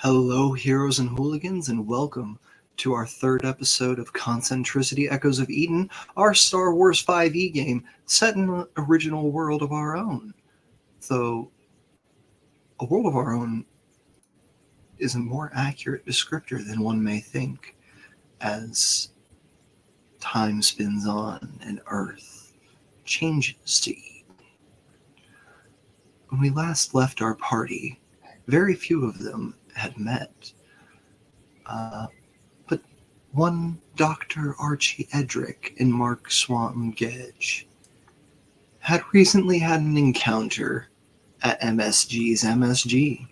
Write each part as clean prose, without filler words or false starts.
Hello, heroes and hooligans, and welcome to our third episode of Concentricity Echoes of Eden, our Star Wars 5e game set in an original world of our own. Though, a world of our own is a more accurate descriptor than one may think, as time spins on and Earth changes to Eden. When we last left our party, very few of them had met. But one Dr. Archie Edric and Mark Swanton Gedge had recently had an encounter at MSG's MSG.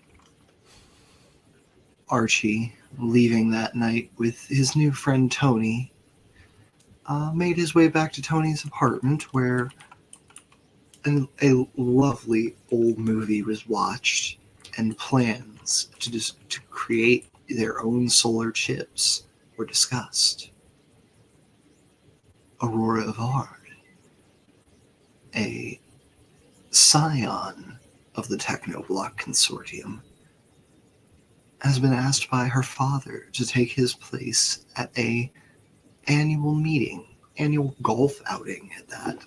Archie, leaving that night with his new friend Tony, made his way back to Tony's apartment where a lovely old movie was watched and plans to create their own solar chips were discussed. Aurora Avard, a scion of the Technoblock Consortium, has been asked by her father to take his place at a annual golf outing at that,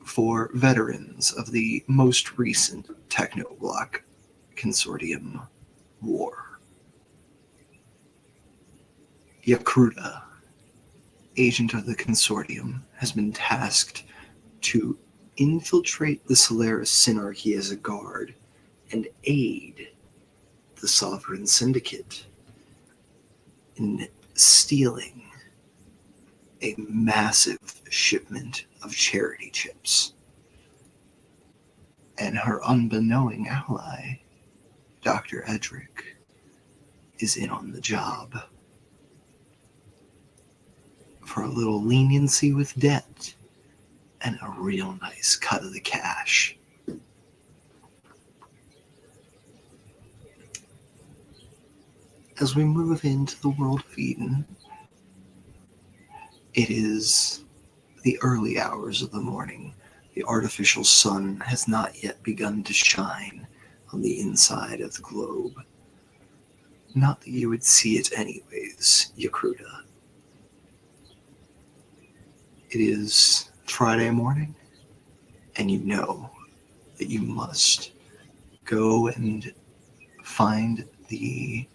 for veterans of the most recent Technoblock Consortium war. Yakruta, agent of the Consortium, has been tasked to infiltrate the Solaris Synarchy as a guard and aid the Sovereign Syndicate in stealing a massive shipment of charity chips. And her unbeknowing ally, Dr. Edric, is in on the job. For a little leniency with debt and a real nice cut of the cash. As we move into the world of Eden, it is the early hours of the morning. The artificial sun has not yet begun to shine on the inside of the globe. Not that you would see it anyways, Yakruta. It is Friday morning, and you know that you must go and find the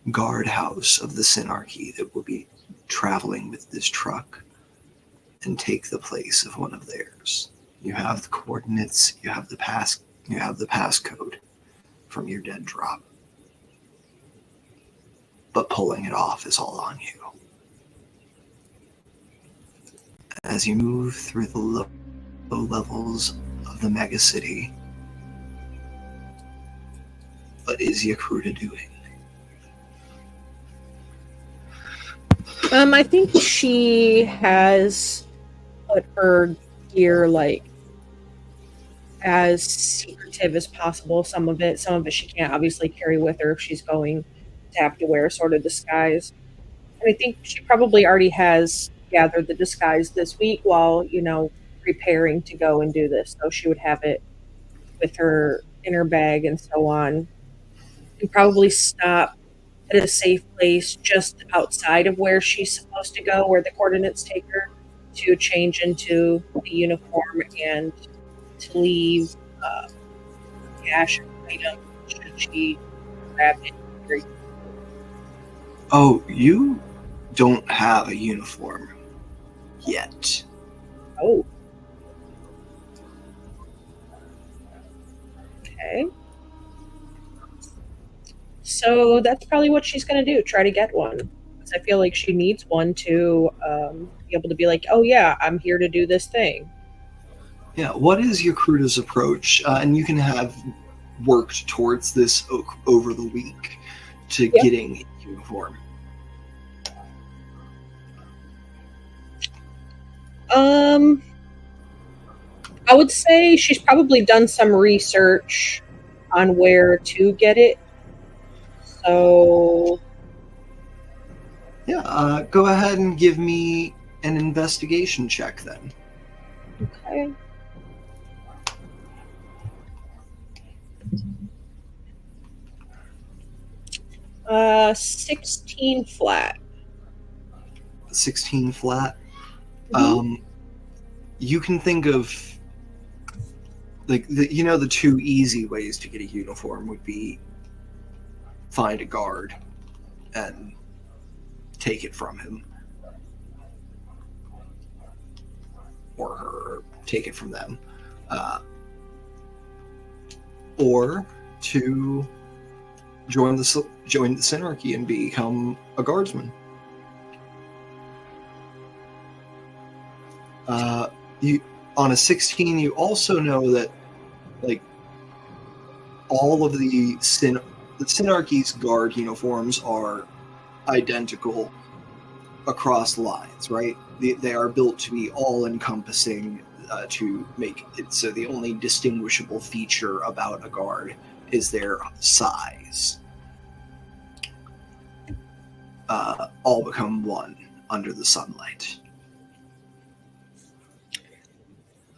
guardhouse of the Synarchy that will be traveling with this truck and take the place of one of theirs. You have the coordinates, you have the passcode from your dead drop. But pulling it off is all on you. As you move through the low levels of the megacity, what is Yakruta doing? I think she has put her gear as secretive as possible. Some of it she can't obviously carry with her if she's going to have to wear sort of disguise. And I think she probably already has gathered the disguise this week while, preparing to go and do this. So she would have it with her in her bag and so on. And probably stop at a safe place just outside of where she's supposed to go, where the coordinates take her, to change into the uniform and to leave cash item should she grab it. Oh, you don't have a uniform yet. Oh. Okay. So that's probably what she's going to do, try to get one. Because I feel like she needs one to be able to be like, oh yeah, I'm here to do this thing. Yeah, what is Yakruta's approach? And you can have worked towards this over the week to getting a uniform. I would say she's probably done some research on where to get it. So... yeah, go ahead and give me an investigation check then. Okay. 16 flat. 16 flat. Mhm. You can think of the two easy ways to get a uniform would be find a guard and take it from him, or her, or take it from them, or to join the Synarchy and become a guardsman. You on a 16, you also know that like all of the Synarchy's guard uniforms are identical across lines, right? They are built to be all-encompassing, to make it so the only distinguishable feature about a guard is their size. All become one under the sunlight.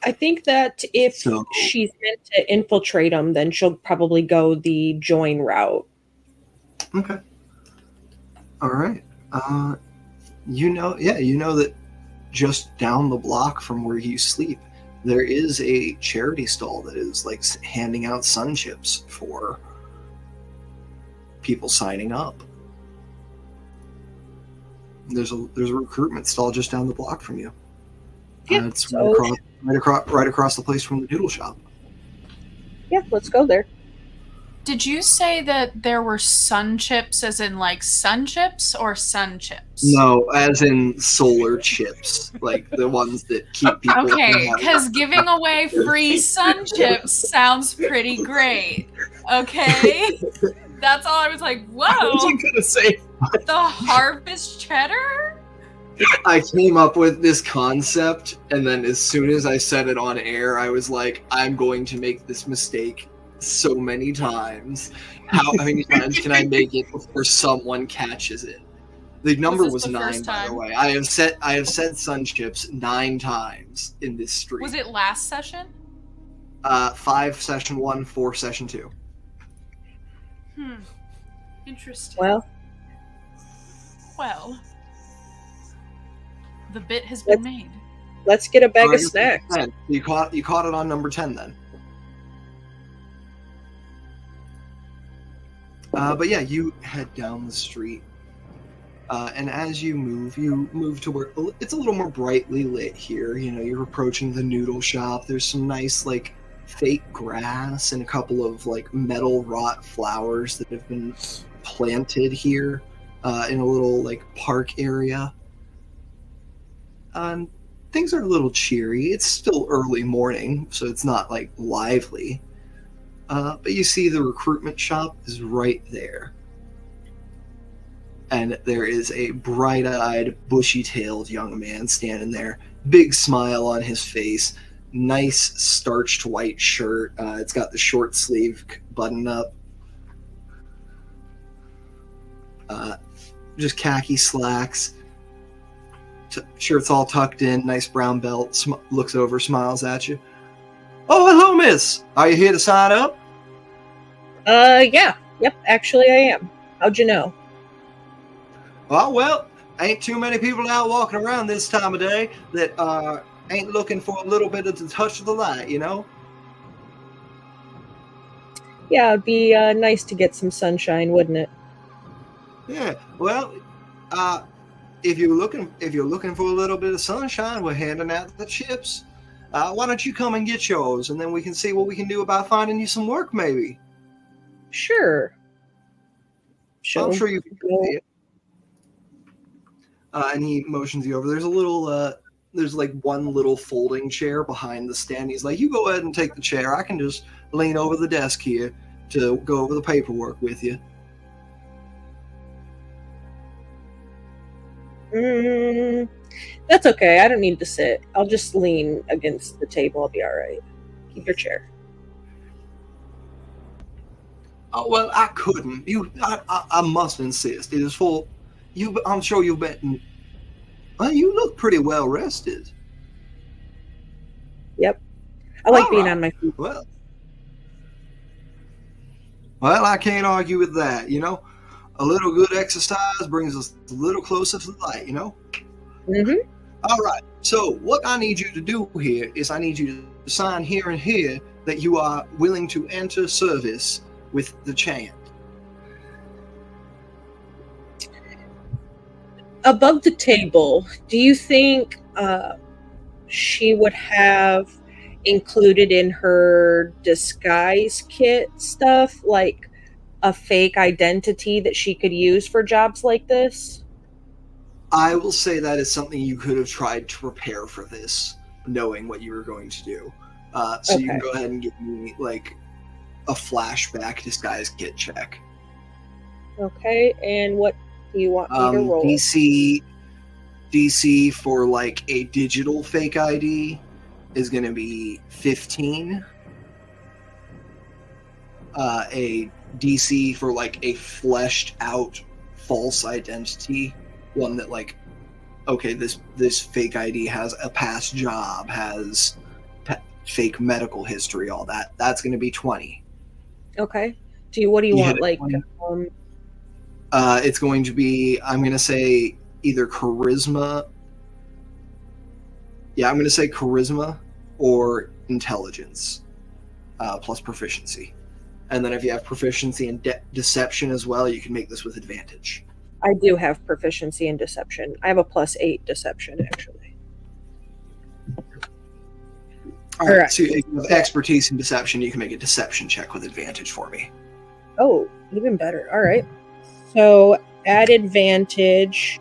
I think that if she's meant to infiltrate them, then she'll probably go the join route. Okay. All right. You know that just down the block from where you sleep, there is a charity stall that is like handing out sun chips for people signing up. There's a recruitment stall just down the block from you. Yeah, it's right across the place from the noodle shop. Yeah, let's go there. Did you say that there were sun chips as in like sun chips or sun chips? No, as in solar chips, like the ones that keep people. Okay, because giving away free sun chips sounds pretty great. Okay? That's all I was like, whoa. I wasn't going to say the harvest cheddar? I came up with this concept, and then as soon as I said it on air, I was like, I'm going to make this mistake so many times. How many times can I make it before someone catches it? The number was 9, by the way. I have said sun chips 9 times in this stream. Was it last session? 5 session 1, 4 session 2. Interesting. Well, the bit has been made. Let's get a bag of snacks. You caught it on number 10 then. But yeah, you head down the street, and as you move to where it's a little more brightly lit here. You know, you're approaching the noodle shop. There's some nice like fake grass and a couple of like metal wrought flowers that have been planted here in a little like park area. Things are a little cheery. It's still early morning, so it's not like lively. But you see the recruitment shop is right there. And there is a bright-eyed, bushy-tailed young man standing there. Big smile on his face. Nice starched white shirt. It's got the short sleeve button up. Just khaki slacks. Shirt's all tucked in. Nice brown belt. Looks over, smiles at you. Oh, hello, miss. Are you here to sign up? Yeah. Yep, actually I am. How'd you know? Well, ain't too many people out walking around this time of day that ain't looking for a little bit of the touch of the light, you know? Yeah, it'd be nice to get some sunshine, wouldn't it? Yeah, well, if you're looking for a little bit of sunshine, we're handing out the chips. Why don't you come and get yours, and then we can see what we can do about finding you some work, maybe. Sure. I'm sure you can do it. And he motions you over. There's a little, there's like one little folding chair behind the stand. He's like, you go ahead and take the chair. I can just lean over the desk here to go over the paperwork with you. That's okay. I don't need to sit. I'll just lean against the table. I'll be all right. Keep your chair. Oh, well, I couldn't. I must insist. It is for you. I'm sure you've been. Well, you look pretty well rested. Yep. I like being on my feet. Well, I can't argue with that. You know, a little good exercise brings us a little closer to the light, you know? Mm-hmm. All right. So what I need you to do here is I need you to sign here and here that you are willing to enter service with the chant. Above the table, do you think she would have included in her disguise kit stuff, like a fake identity that she could use for jobs like this? I will say that is something you could have tried to prepare for this, knowing what you were going to do. So you can Okay. go ahead and give me like a flashback disguise kit check. Okay, and what do you want me to roll? DC for like a digital fake ID is going to be 15. A DC for like a fleshed out false identity, one that like, okay, this fake ID has a past job, has fake medical history, all that. That's going to be 20. Okay. What do you You want? hit Like, 20? It's going to be, I'm going to say either charisma. Yeah, I'm going to say charisma or intelligence plus proficiency. And then if you have proficiency in deception as well, you can make this with advantage. I do have proficiency in deception. I have a +8 deception, actually. All right. Correct. So if you have expertise in deception, you can make a deception check with advantage for me. Oh, even better. All right. So at advantage,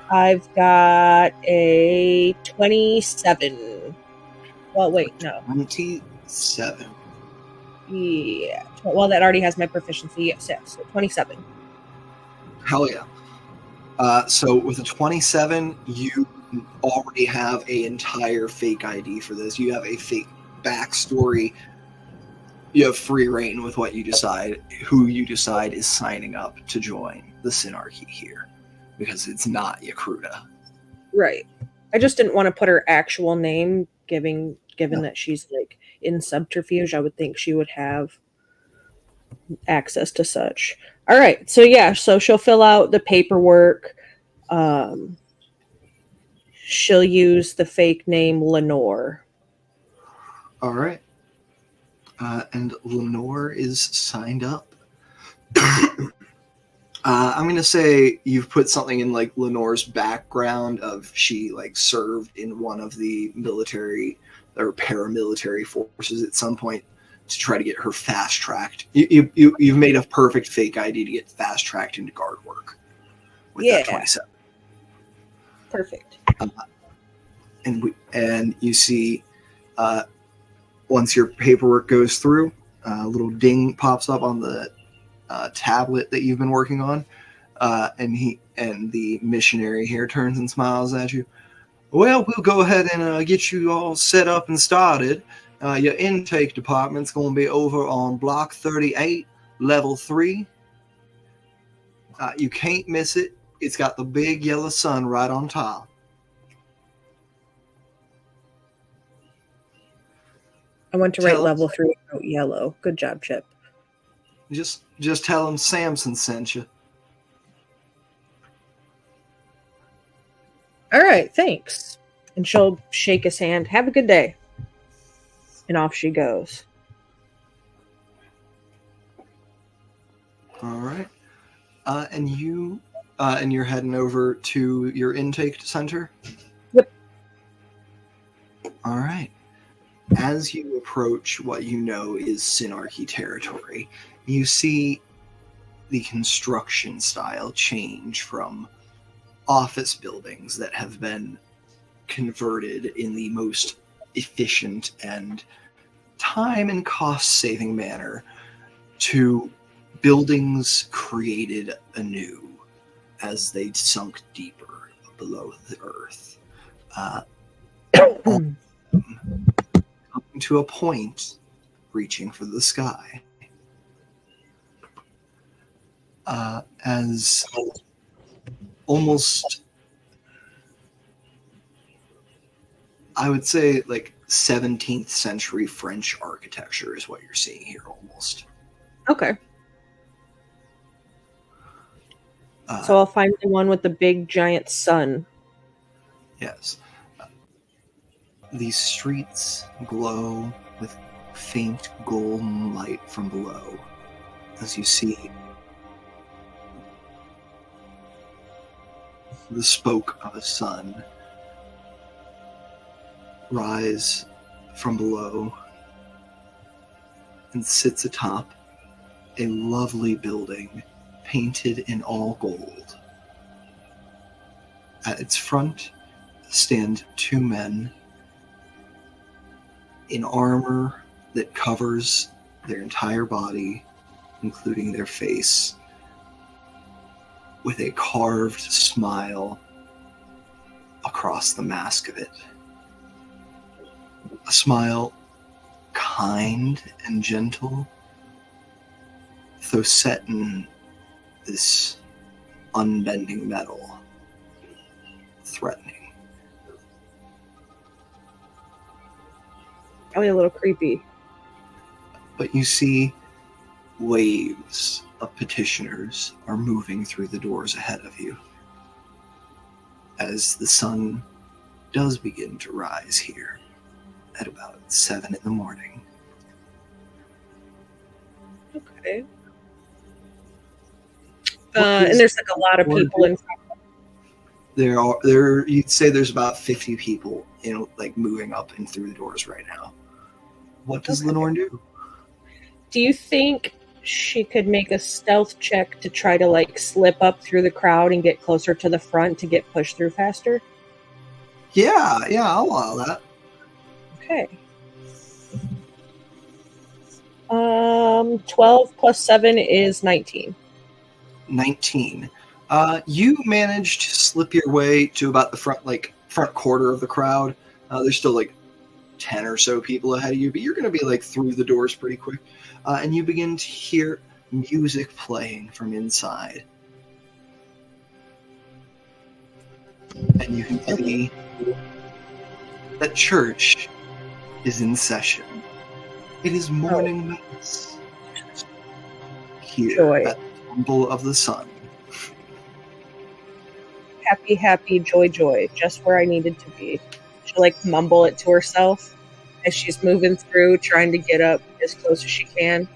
I've got a 27. Well, wait, no. 27. Yeah. Well, that already has my proficiency. Yes, so 27. Hell yeah. So with a 27, you already have an entire fake ID for this. You have a fake backstory. You have free reign with what you decide, who you decide is signing up to join the Synarchy here, because it's not Yakruta. Right. I just didn't want to put her actual name, given that she's like in subterfuge. I would think she would have access to such. All right. So yeah, so she'll fill out the paperwork. She'll use the fake name Lenore. All right. And Lenore is signed up. I'm going to say you've put something in like Lenore's background of she like served in one of the military or paramilitary forces at some point to try to get her fast tracked. You've made a perfect fake ID to get fast tracked into guard work with that 27. Perfect. And you see, once your paperwork goes through, a little ding pops up on the tablet that you've been working on, and the missionary here turns and smiles at you. Well, we'll go ahead and get you all set up and started. Your intake department's going to be over on block 38, level 3. You can't miss it. It's got the big yellow sun right on top. I went to write level 3 wrote yellow. Good job, Chip. Just tell him Samson sent you. All right, thanks. And she'll shake his hand. Have a good day. And off she goes. All right. And you're heading over to your intake center? Yep. All right. As you approach what you know is Synarchy territory, you see the construction style change from office buildings that have been converted in the most efficient and time and cost-saving manner to buildings created anew as they sunk deeper below the earth. Coming to a point, reaching for the sky. As almost, I would say, like 17th century French architecture is what you're seeing here almost. Okay. So I'll find the one with the big giant sun. Yes. These streets glow with faint golden light from below as you see the spoke of a sun rise from below and sits atop a lovely building painted in all gold. At its front stand two men in armor that covers their entire body, including their face, with a carved smile across the mask of it. A smile kind and gentle, though set in this unbending metal, threatening. Probably a little creepy. But you see waves of petitioners are moving through the doors ahead of you as the sun does begin to rise here at about 7 in the morning. Okay. And there's like a lot of people in. You'd say there's about 50 people like moving up and through the doors right now. What does Lenore do? Do you think she could make a stealth check to try to like slip up through the crowd and get closer to the front to get pushed through faster? Yeah, I'll allow that. Okay. 12 plus 7 is 19. 19. You managed to slip your way to about the front quarter of the crowd. There's still like 10 or so people ahead of you, but you're going to be like through the doors pretty quick. And you begin to hear music playing from inside. And you can see that church is in session. It is morning mass here at the Temple of the Sun. Happy, happy, joy, joy. Just where I needed to be. She'll like mumble it to herself as she's moving through, trying to get up as close as she can.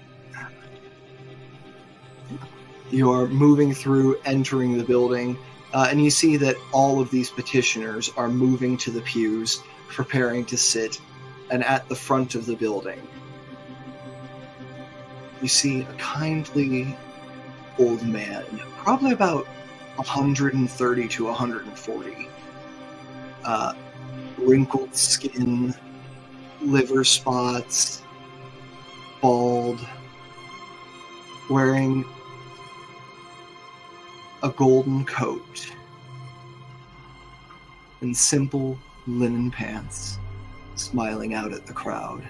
You are moving through, entering the building, and you see that all of these petitioners are moving to the pews, preparing to sit, and at the front of the building, you see a kindly old man, probably about 130 to 140. Wrinkled skin, liver spots, bald, wearing a golden coat and simple linen pants, smiling out at the crowd.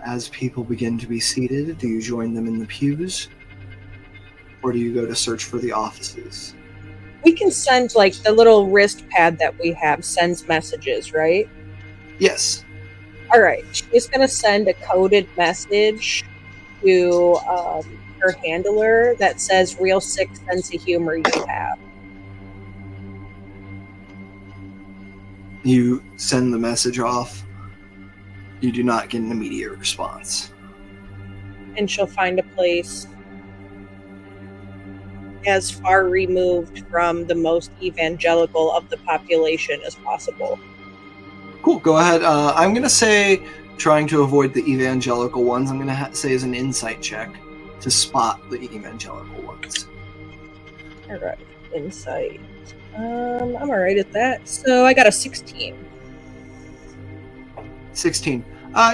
As people begin to be seated, do you join them in the pews? Or do you go to search for the offices? We can send, like, the little wrist pad that we have sends messages, right? Yes. All right. She's going to send a coded message to her handler that says, real sick sense of humor you have. You send the message off. You do not get an immediate response. And she'll find a place as far removed from the most evangelical of the population as possible. Cool, go ahead. I'm going to say, trying to avoid the evangelical ones, I'm going to say as an insight check to spot the evangelical ones. All right, insight. I'm all right at that. So I got a 16. 16.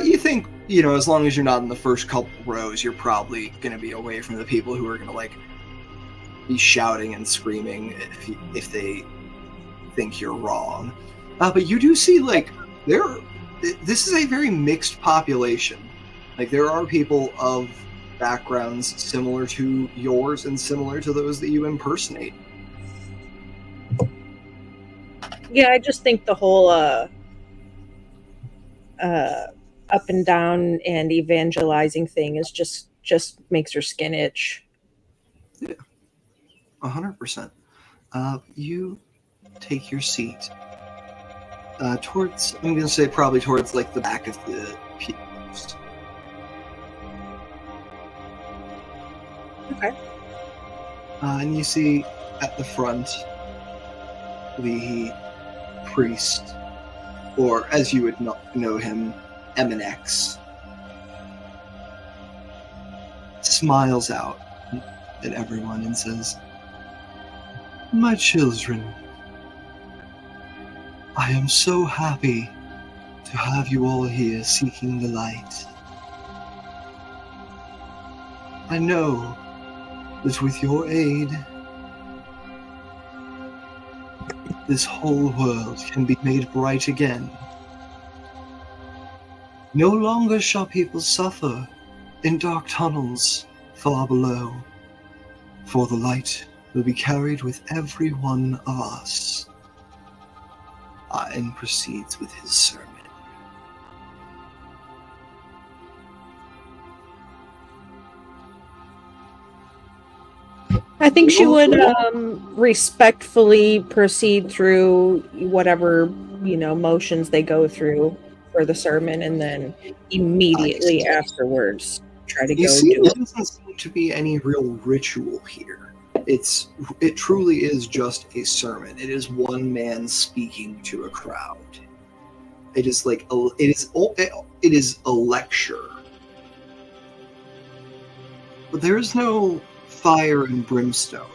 You think, as long as you're not in the first couple rows, you're probably going to be away from the people who are going to, like, be shouting and screaming if they think you're wrong. But you do see, like, this is a very mixed population. Like, there are people of backgrounds similar to yours and similar to those that you impersonate. Yeah, I just think the whole up and down and evangelizing thing is just just makes her skin itch. Yeah, 100%. You take your seat towards, I'm going to say probably towards like the back of the pews. Okay. And you see at the front the priest, or as you would know him, MNX, smiles out at everyone and says, "My children, I am so happy to have you all here seeking the light. I know that with your aid, this whole world can be made bright again. No longer shall people suffer in dark tunnels far below, for the light will be carried with every one of us." And proceeds with his sermon. I think she would respectfully proceed through whatever, motions they go through for the sermon, and then immediately afterwards try to You go see, do there it. doesn't seem to be any real ritual here. It truly is just a sermon. It is one man speaking to a crowd. It is like it is a lecture. But there is no fire and brimstone.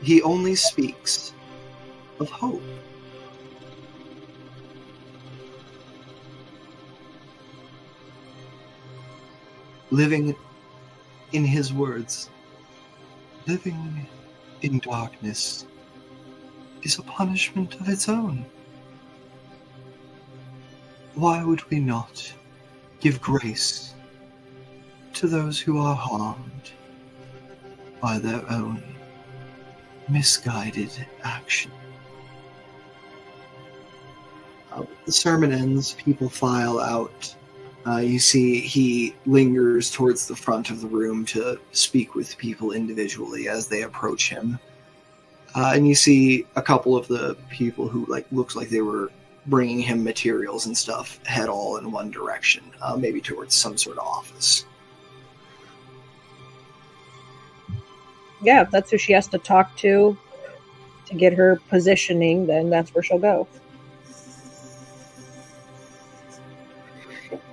He only speaks of hope. Living, in his words, living in darkness is a punishment of its own. Why would we not give grace to those who are harmed by their own misguided action? The sermon ends, people file out. You see he lingers towards the front of the room to speak with people individually as they approach him. And you see a couple of the people who looks like they were bringing him materials and stuff head all in one direction, maybe towards some sort of office. Yeah, if that's who she has to talk to get her positioning, then that's where she'll go.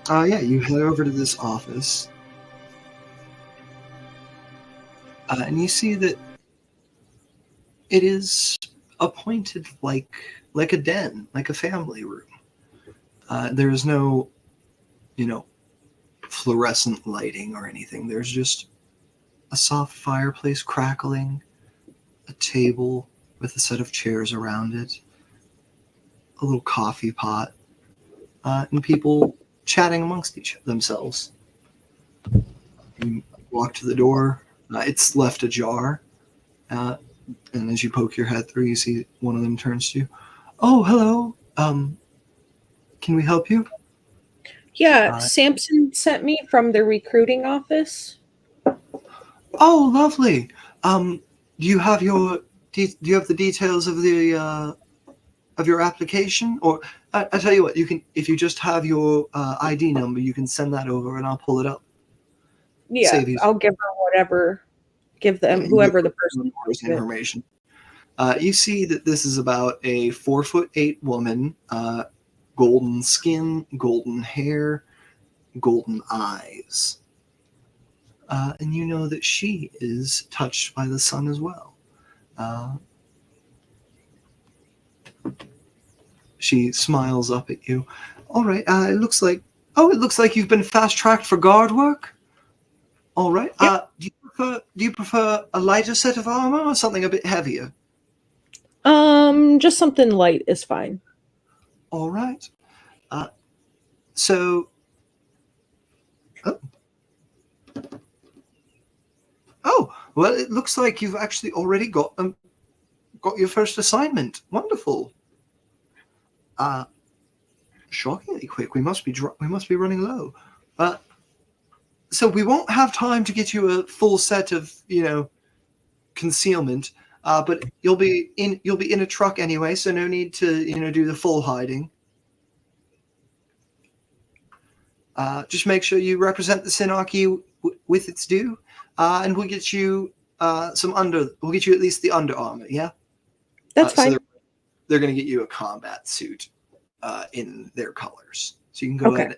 Yeah, you head over to this office, and you see that it is appointed like a den, like a family room. There is no, fluorescent lighting or anything. There's just a soft fireplace crackling, a table with a set of chairs around it, a little coffee pot, and people chatting amongst themselves. You walk to the door. It's left ajar. And as you poke your head through, you see one of them turns to you. "Oh, hello. Can we help you?" Yeah, Samson sent me from the recruiting office. "Oh, lovely. Do you have do you have the details of the of your application? Or I tell you what, you can, if you just have your ID number, you can send that over and I'll pull it up." Yeah, I'll give her whatever. Give them whoever the person wants information. You see that this is about a 4'8" woman, golden skin, golden hair, golden eyes. And you know that she is touched by the sun as well. She smiles up at you. "All right, it looks like you've been fast-tracked for guard work. All right. Yep. Do you prefer a lighter set of armor or something a bit heavier?" Just something light is fine. All right. So. Oh, well, it looks like you've actually already got your first assignment. Wonderful. Shockingly quick. We must be running low. So we won't have time to get you a full set of, concealment. But you'll be in a truck anyway, so no need to, do the full hiding. Just make sure you represent the Synarchy with its due, and we'll get you We'll get you at least the under armor. Yeah, That's fine. So they're going to get you a combat suit in their colors. So you can go ahead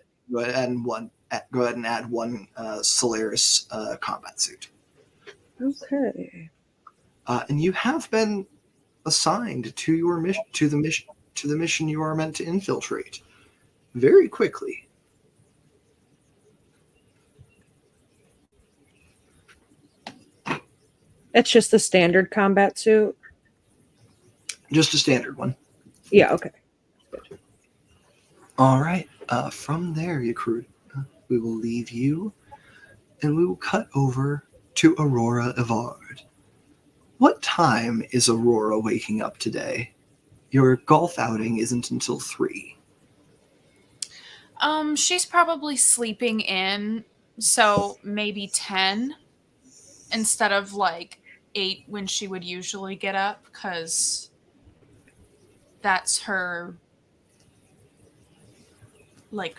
and add one Solaris combat suit. Okay. And you have been assigned to your mission, to the mission you are meant to infiltrate, very quickly. It's just the standard combat suit? Just a standard one. Yeah, okay. Good. All right. From there, Yakrut, we will leave you, and we will cut over to Aurora Evard. What time is Aurora waking up today? Your golf outing isn't until 3. She's probably sleeping in, so maybe 10 instead of 8 when she would usually get up, because that's her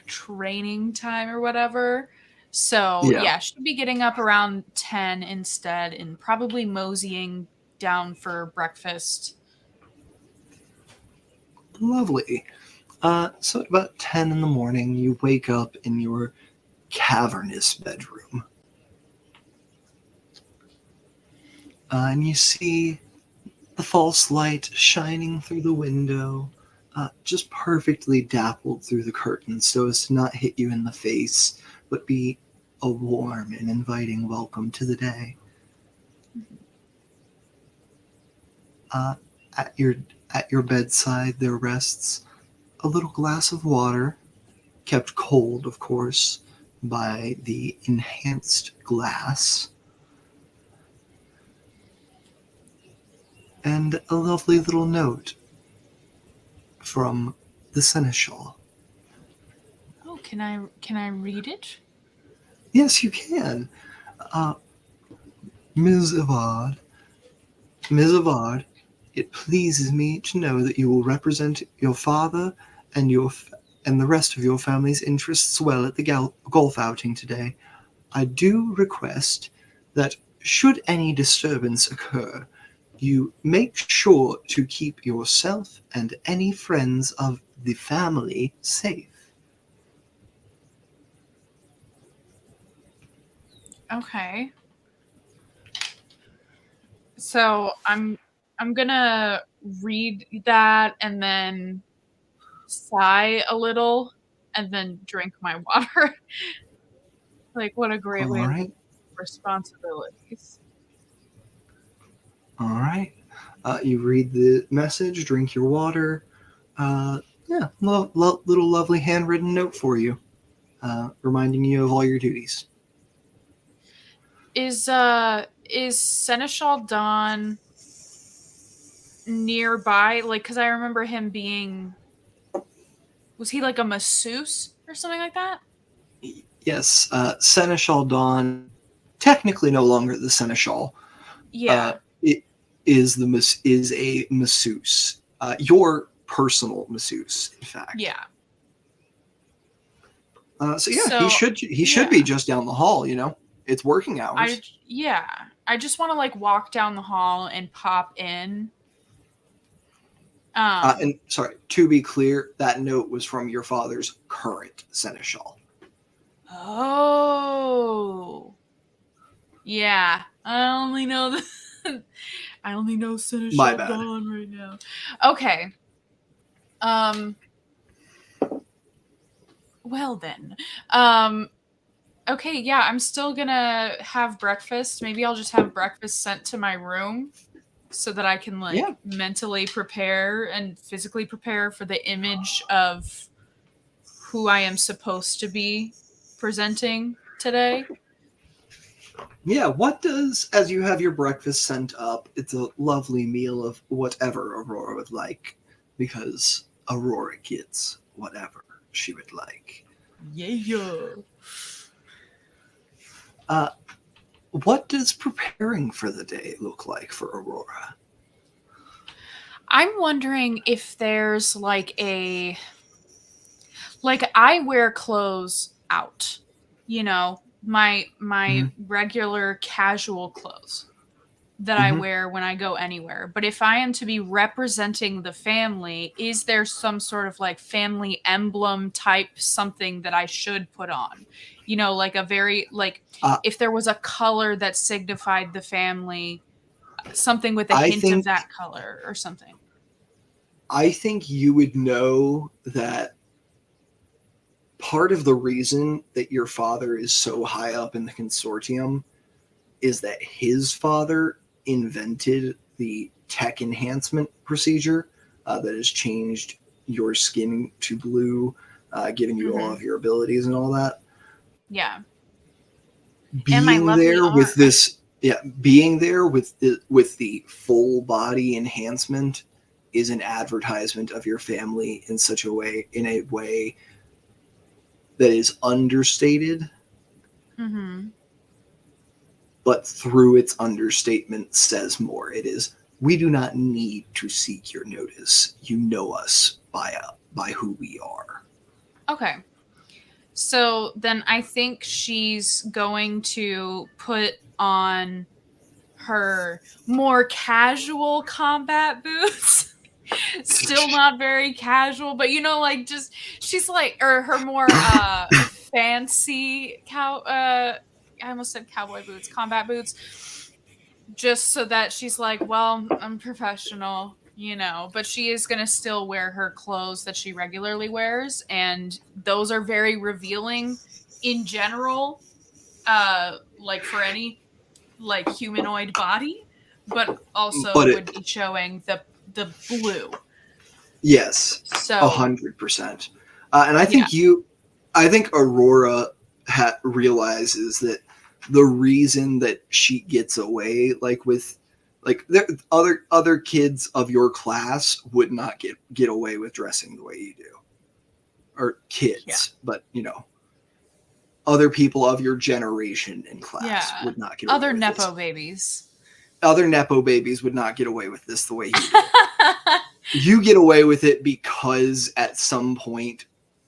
training time or whatever. So yeah, she'll be getting up around 10 instead, and probably moseying down for breakfast. Lovely. So at about 10 in the morning, you wake up in your cavernous bedroom. And you see the false light shining through the window, just perfectly dappled through the curtains so as to not hit you in the face, but be a warm and inviting welcome to the day. At your bedside there rests a little glass of water, kept cold, of course, by the enhanced glass, and a lovely little note from the Seneschal. Oh, can I read it? Yes, you can. Ms. Evard, it pleases me to know that you will represent your father and the rest of your family's interests well at the golf outing today. I do request that, should any disturbance occur, you make sure to keep yourself and any friends of the family safe. Okay. So I'm gonna read that and then sigh a little and then drink my water. What a great way to Right. responsibilities. All right. You read the message, drink your water. Little lovely handwritten note for you, reminding you of all your duties. Is Seneschal Dawn nearby? Because I remember him being... Was he a masseuse or something like that? Yes, Seneschal Dawn, technically no longer the Seneschal. Yeah. It is a masseuse. Your personal masseuse, in fact. Yeah. He should be just down the hall, It's working hours. I just want to walk down the hall and pop in. And sorry, to be clear, that note was from your father's current Seneschal. Oh. Yeah. I only know Seneschal Dawn right now. Okay. Well then. Okay, yeah, I'm still gonna have breakfast. Maybe I'll just have breakfast sent to my room so that I can mentally prepare and physically prepare for the image of who I am supposed to be presenting today. Yeah, as you have your breakfast sent up, it's a lovely meal of whatever Aurora would like, because Aurora gets whatever she would like. Yeah. What does preparing for the day look like for Aurora? I'm wondering if there's like I wear clothes out, my regular casual clothes that I wear when I go anywhere. But if I am to be representing the family, is there some sort of like family emblem type something that I should put on? Like a very if there was a color that signified the family, something with a hint of that color or something. I think you would know that part of the reason that your father is so high up in the consortium is that his father invented the tech enhancement procedure that has changed your skin to blue, giving you all of your abilities and all that. Yeah. Being there with this, being there with the full body enhancement is an advertisement of your family in a way that is understated. Mm-hmm. But through its understatement says more. It is, we do not need to seek your notice. You know us by who we are. Okay. So then I think she's going to put on her more casual combat boots. Still not very casual, but she's like, or her more fancy I almost said cowboy boots, combat boots, just so that she's like, well, I'm professional, but she is going to still wear her clothes that she regularly wears, and those are very revealing in general, like for any like humanoid body, but also would be showing the blue. Yes, so 100%. And I think Aurora realizes that the reason that she gets away with other kids of your class would not get away with dressing the way you do, or kids, but other people of your generation in class would not get away other with nepo this. babies. Other nepo babies would not get away with this the way you do. You get away with it because at some point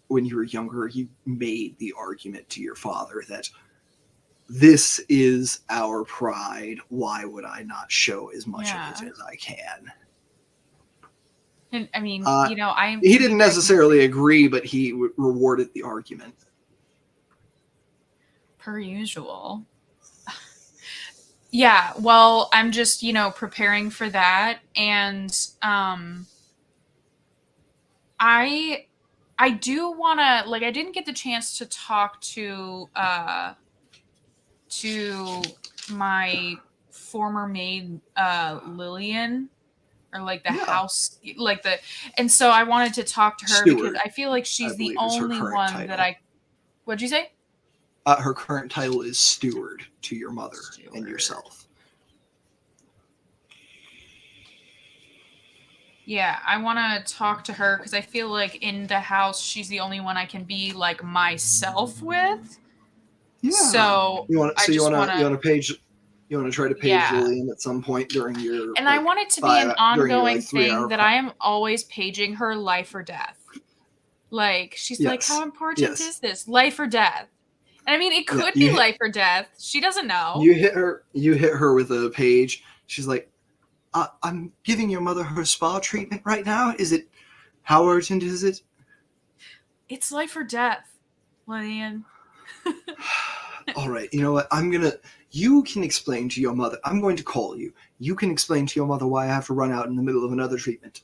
when you were younger, you made the argument to your father that this is our pride. Why would I not show as much of it as I can? And I mean, he didn't necessarily agree, but he rewarded the argument. Per usual. Yeah, well, I'm just, preparing for that, and I do want to, I didn't get the chance to talk to my former maid, Lillian, or the house, and so I wanted to talk to her because I feel like she's the only one that what'd you say? Her current title is steward to your mother and yourself. Yeah, I want to talk to her because I feel like in the house, she's the only one I can be myself with. Yeah. So you want to try to page Lillian at some point during your. And I want it to be an ongoing thing that I am always paging her life or death. She's like, how important is this? Life or death? And I mean, it could be life or death. She doesn't know. You hit her with a page. She's like, I'm giving your mother her spa treatment right now. How urgent is it? It's life or death, Lillian. All right. You know what? You can explain to your mother. I'm going to call you. You can explain to your mother why I have to run out in the middle of another treatment.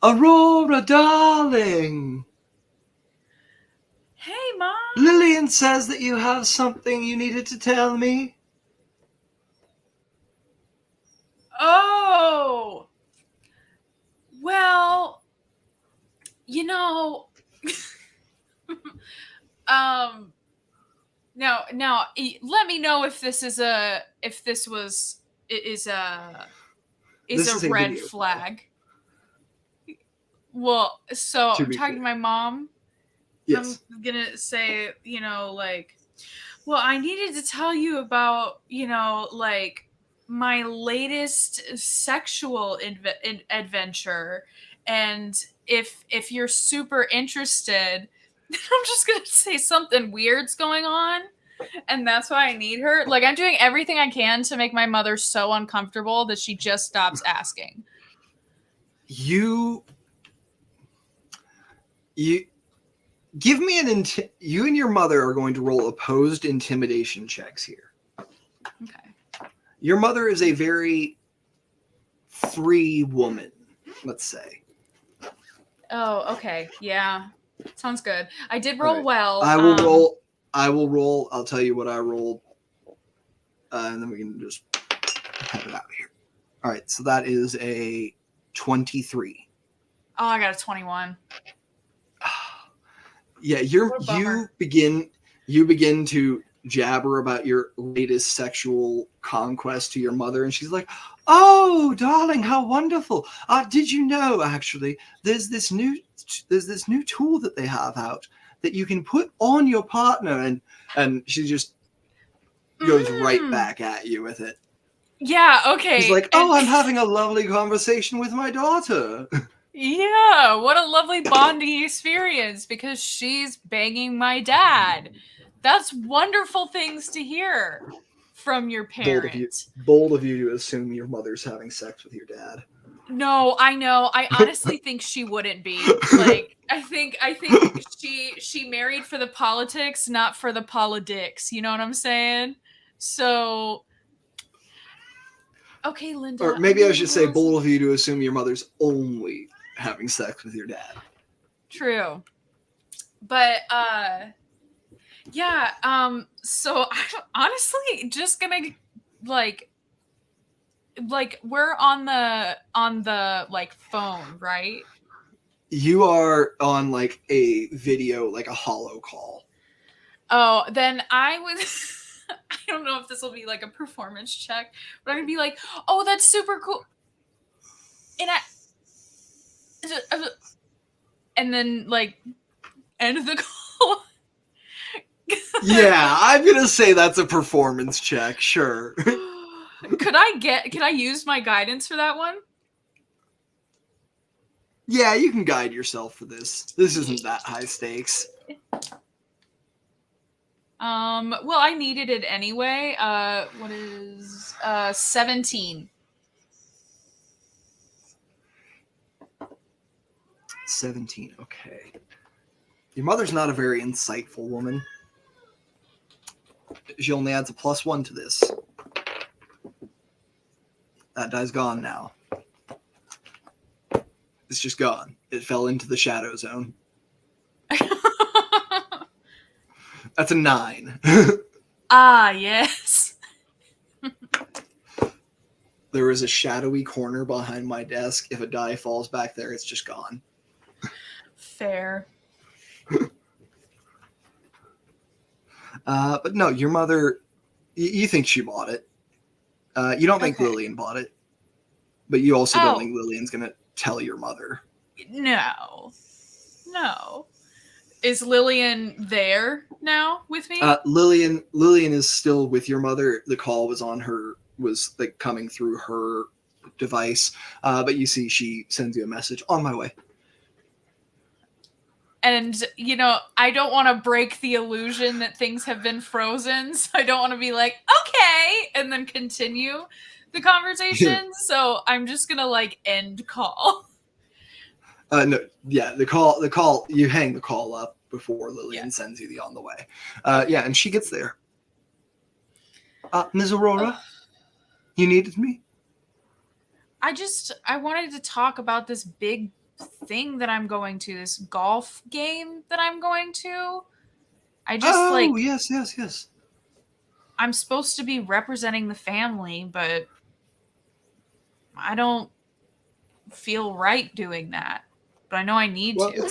Aurora, darling. Hey, Mom. Lillian says that you have something you needed to tell me. Oh. Well, now let me know if this is a red flag. Well, so I'm talking to my mom, Yes. I'm gonna say, like, well, I needed to tell you about, like my latest sexual adventure, and if you're super interested, I'm just gonna say something weird's going on, and that's why I need her. Like, I'm doing everything I can to make my mother so uncomfortable that she just stops asking. You give me you and your mother are going to roll opposed intimidation checks here. Okay. Your mother is a very free woman, let's say. Oh, okay. Yeah. Sounds good. I did roll well. I will roll. I'll tell you what I rolled. And then we can just have it out of here. All right. So that is a 23. Oh, I got a 21. Yeah, you begin to jabber about your latest sexual conquest to your mother, and she's like, "Oh, darling, how wonderful! Did you know actually there's this new tool that they have out that you can put on your partner," and she just goes right back at you with it. Yeah, okay. She's like, "Oh, I'm having a lovely conversation with my daughter." Yeah, what a lovely bonding experience because she's banging my dad. That's wonderful things to hear from your parent. Bold of you to assume your mother's having sex with your dad. No, I know. I honestly think she wouldn't be. Like, I think she married for the politics, not for the politics. You know what I'm saying? So, okay, Linda. Or maybe I should say bold of you to assume your mother's only having sex with your dad. True. But yeah, so I'm honestly just gonna like we're on the like phone, right? You are on like a video, like a hollow call. Oh, then I would I don't know if this will be like a performance check, but I'm gonna be like, oh, that's super cool. And then like end of the call. Yeah, I'm gonna say that's a performance check, sure. Can I use my guidance for that one? Yeah, you can guide yourself for this. This isn't that high stakes. Well, I needed it anyway. What is 17? 17, okay. Your mother's not a very insightful woman. She only adds a +1 to this. That die's gone now. It's just gone. It fell into the shadow zone. That's a 9. Ah, yes. There is a shadowy corner behind my desk. If a die falls back there, it's just gone. Fair. But no, your mother, you think she bought it. You don't think Lillian bought it. But you also don't think Lillian's going to tell your mother. No. Is Lillian there now with me? Lillian is still with your mother. The call was like coming through her device. But you see she sends you a message, on my way. And, I don't want to break the illusion that things have been frozen. So I don't want to be like, okay, and then continue the conversation. So I'm just going to end call. No, yeah, the call, you hang the call up before Lillian sends you the on the way. And she gets there. Ms. Aurora, you needed me? I wanted to talk about this big thing that I'm going to, this golf game that I'm going to. Yes. I'm supposed to be representing the family, but I don't feel right doing that. But I know I need to.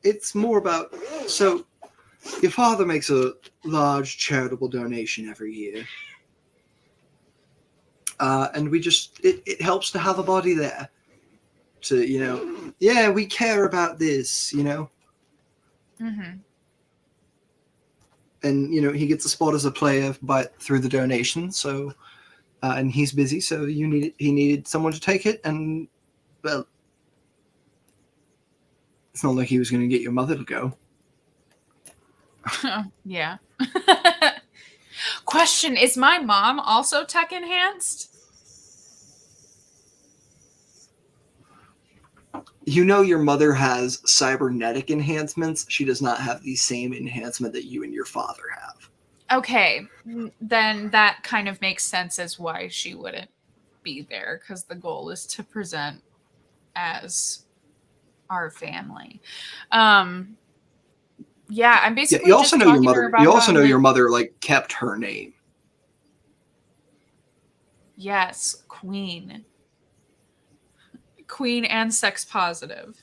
It's more about, so your father makes a large charitable donation every year. And we just, it helps to have a body there to, we care about this, Mm-hmm. And he gets a spot as a player, but through the donation. So, and he's busy, so he needed someone to take it, and well, it's not like he was going to get your mother to go. Yeah. Question: is my mom also tech enhanced? Your mother has cybernetic enhancements. She does not have the same enhancement that you and your father have. Okay, then that kind of makes sense as why she wouldn't be there, because the goal is to present as our family. Yeah, I'm basically you also just know your talking to mother. her about You also know like, your mother kept her name. Yes, queen and sex positive.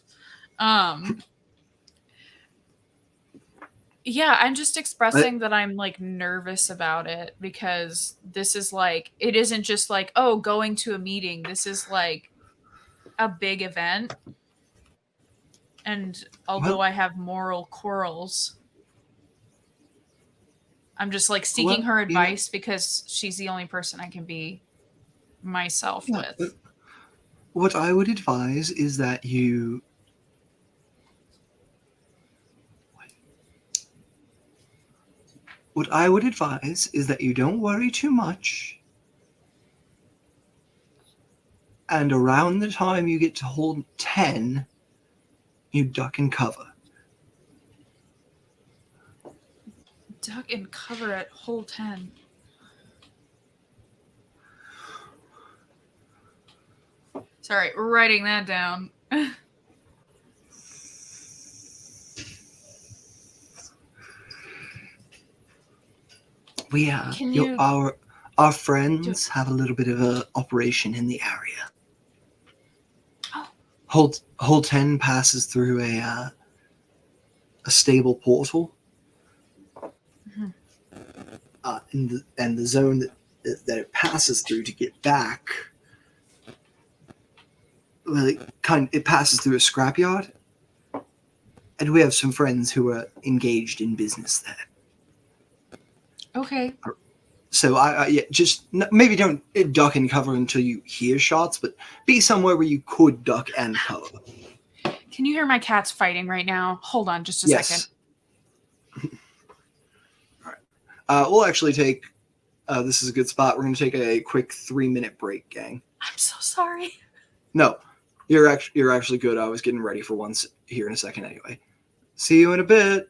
Yeah, I'm just expressing that I'm nervous about it, because this is it isn't just going to a meeting. This is a big event. And although I have moral quarrels, I'm just seeking her advice because she's the only person I can be myself with. What I would advise is that you don't worry too much. And around the time you get to hold 10, you duck and cover. Duck and cover at hole 10. Sorry, we're writing that down. Our friends have a little bit of an operation in the area. Oh. Hole 10 passes through a stable portal. Mm-hmm. And the zone that it passes through to get back, well, it passes through a scrapyard, and we have some friends who are engaged in business there. Okay. So just maybe don't duck and cover until you hear shots, but be somewhere where you could duck and cover. Can you hear my cats fighting right now? Hold on just a second. All right. We'll actually take, this is a good spot. We're going to take a quick 3-minute break, gang. I'm so sorry. No, you're actually good. I was getting ready for one here in a second anyway. See you in a bit.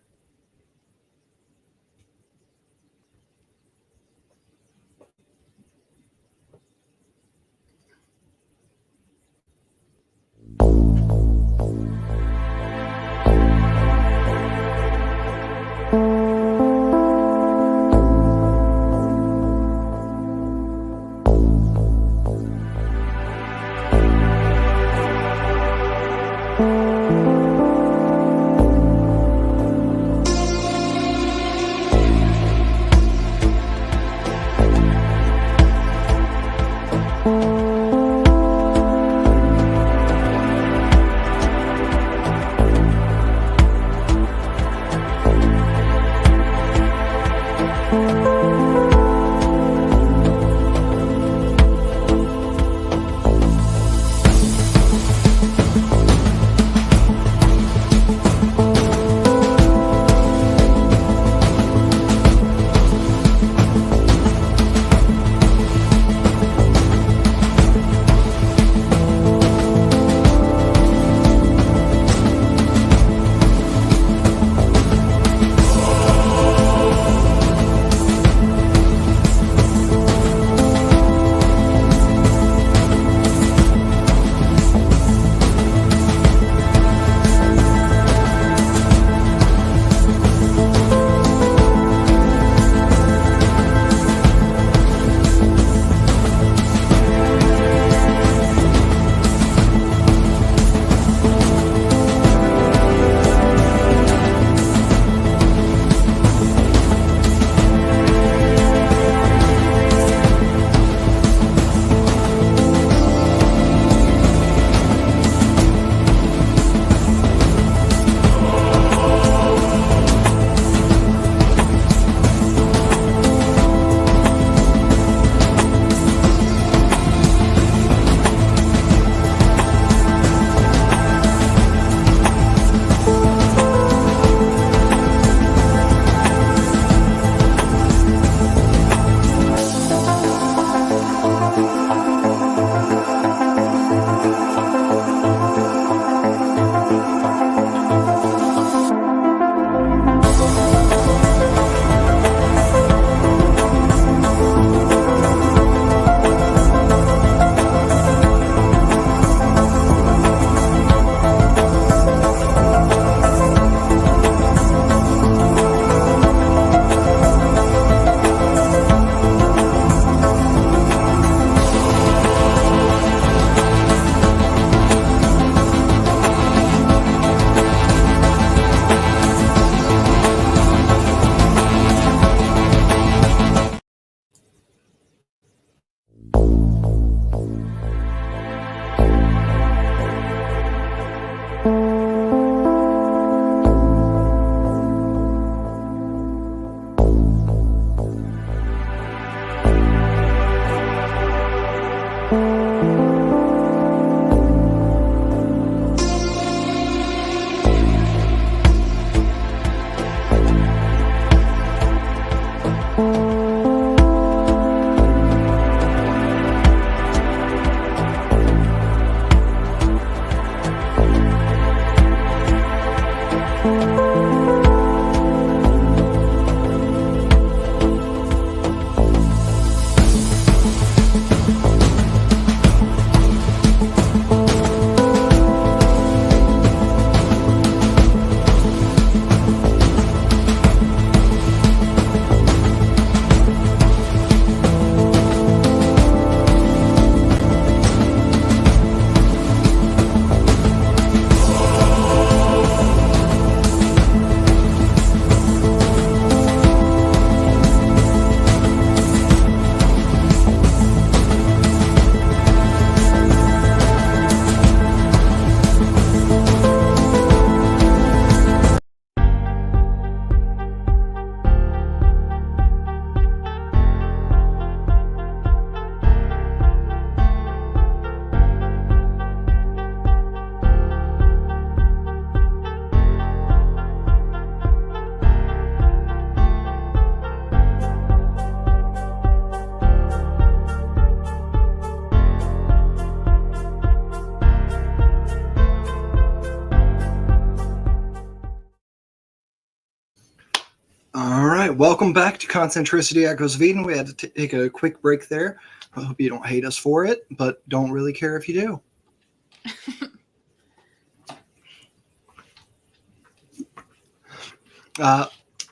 welcome back to Concentricity Echoes of Eden. We had to take a quick break there. I hope you don't hate us for it, but don't really care if you do.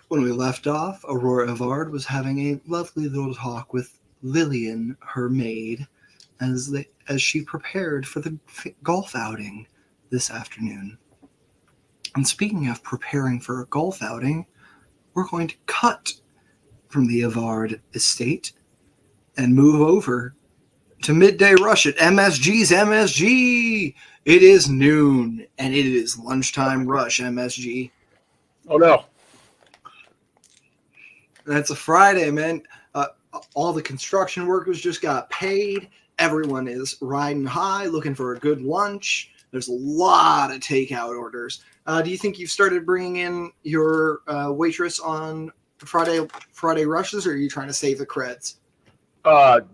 When we left off, Aurora Evard was having a lovely little talk with Lillian, her maid, as she prepared for the golf outing this afternoon. And speaking of preparing for a golf outing, we're going to cut from the Evard estate and move over to Midday Rush at MSG's MSG. It is noon, and it is lunchtime rush, MSG. Oh, no. That's a Friday, man. All the construction workers just got paid. Everyone is riding high, looking for a good lunch. There's a lot of takeout orders. Do you think you've started bringing in your waitress on Friday rushes, or are you trying to save the creds?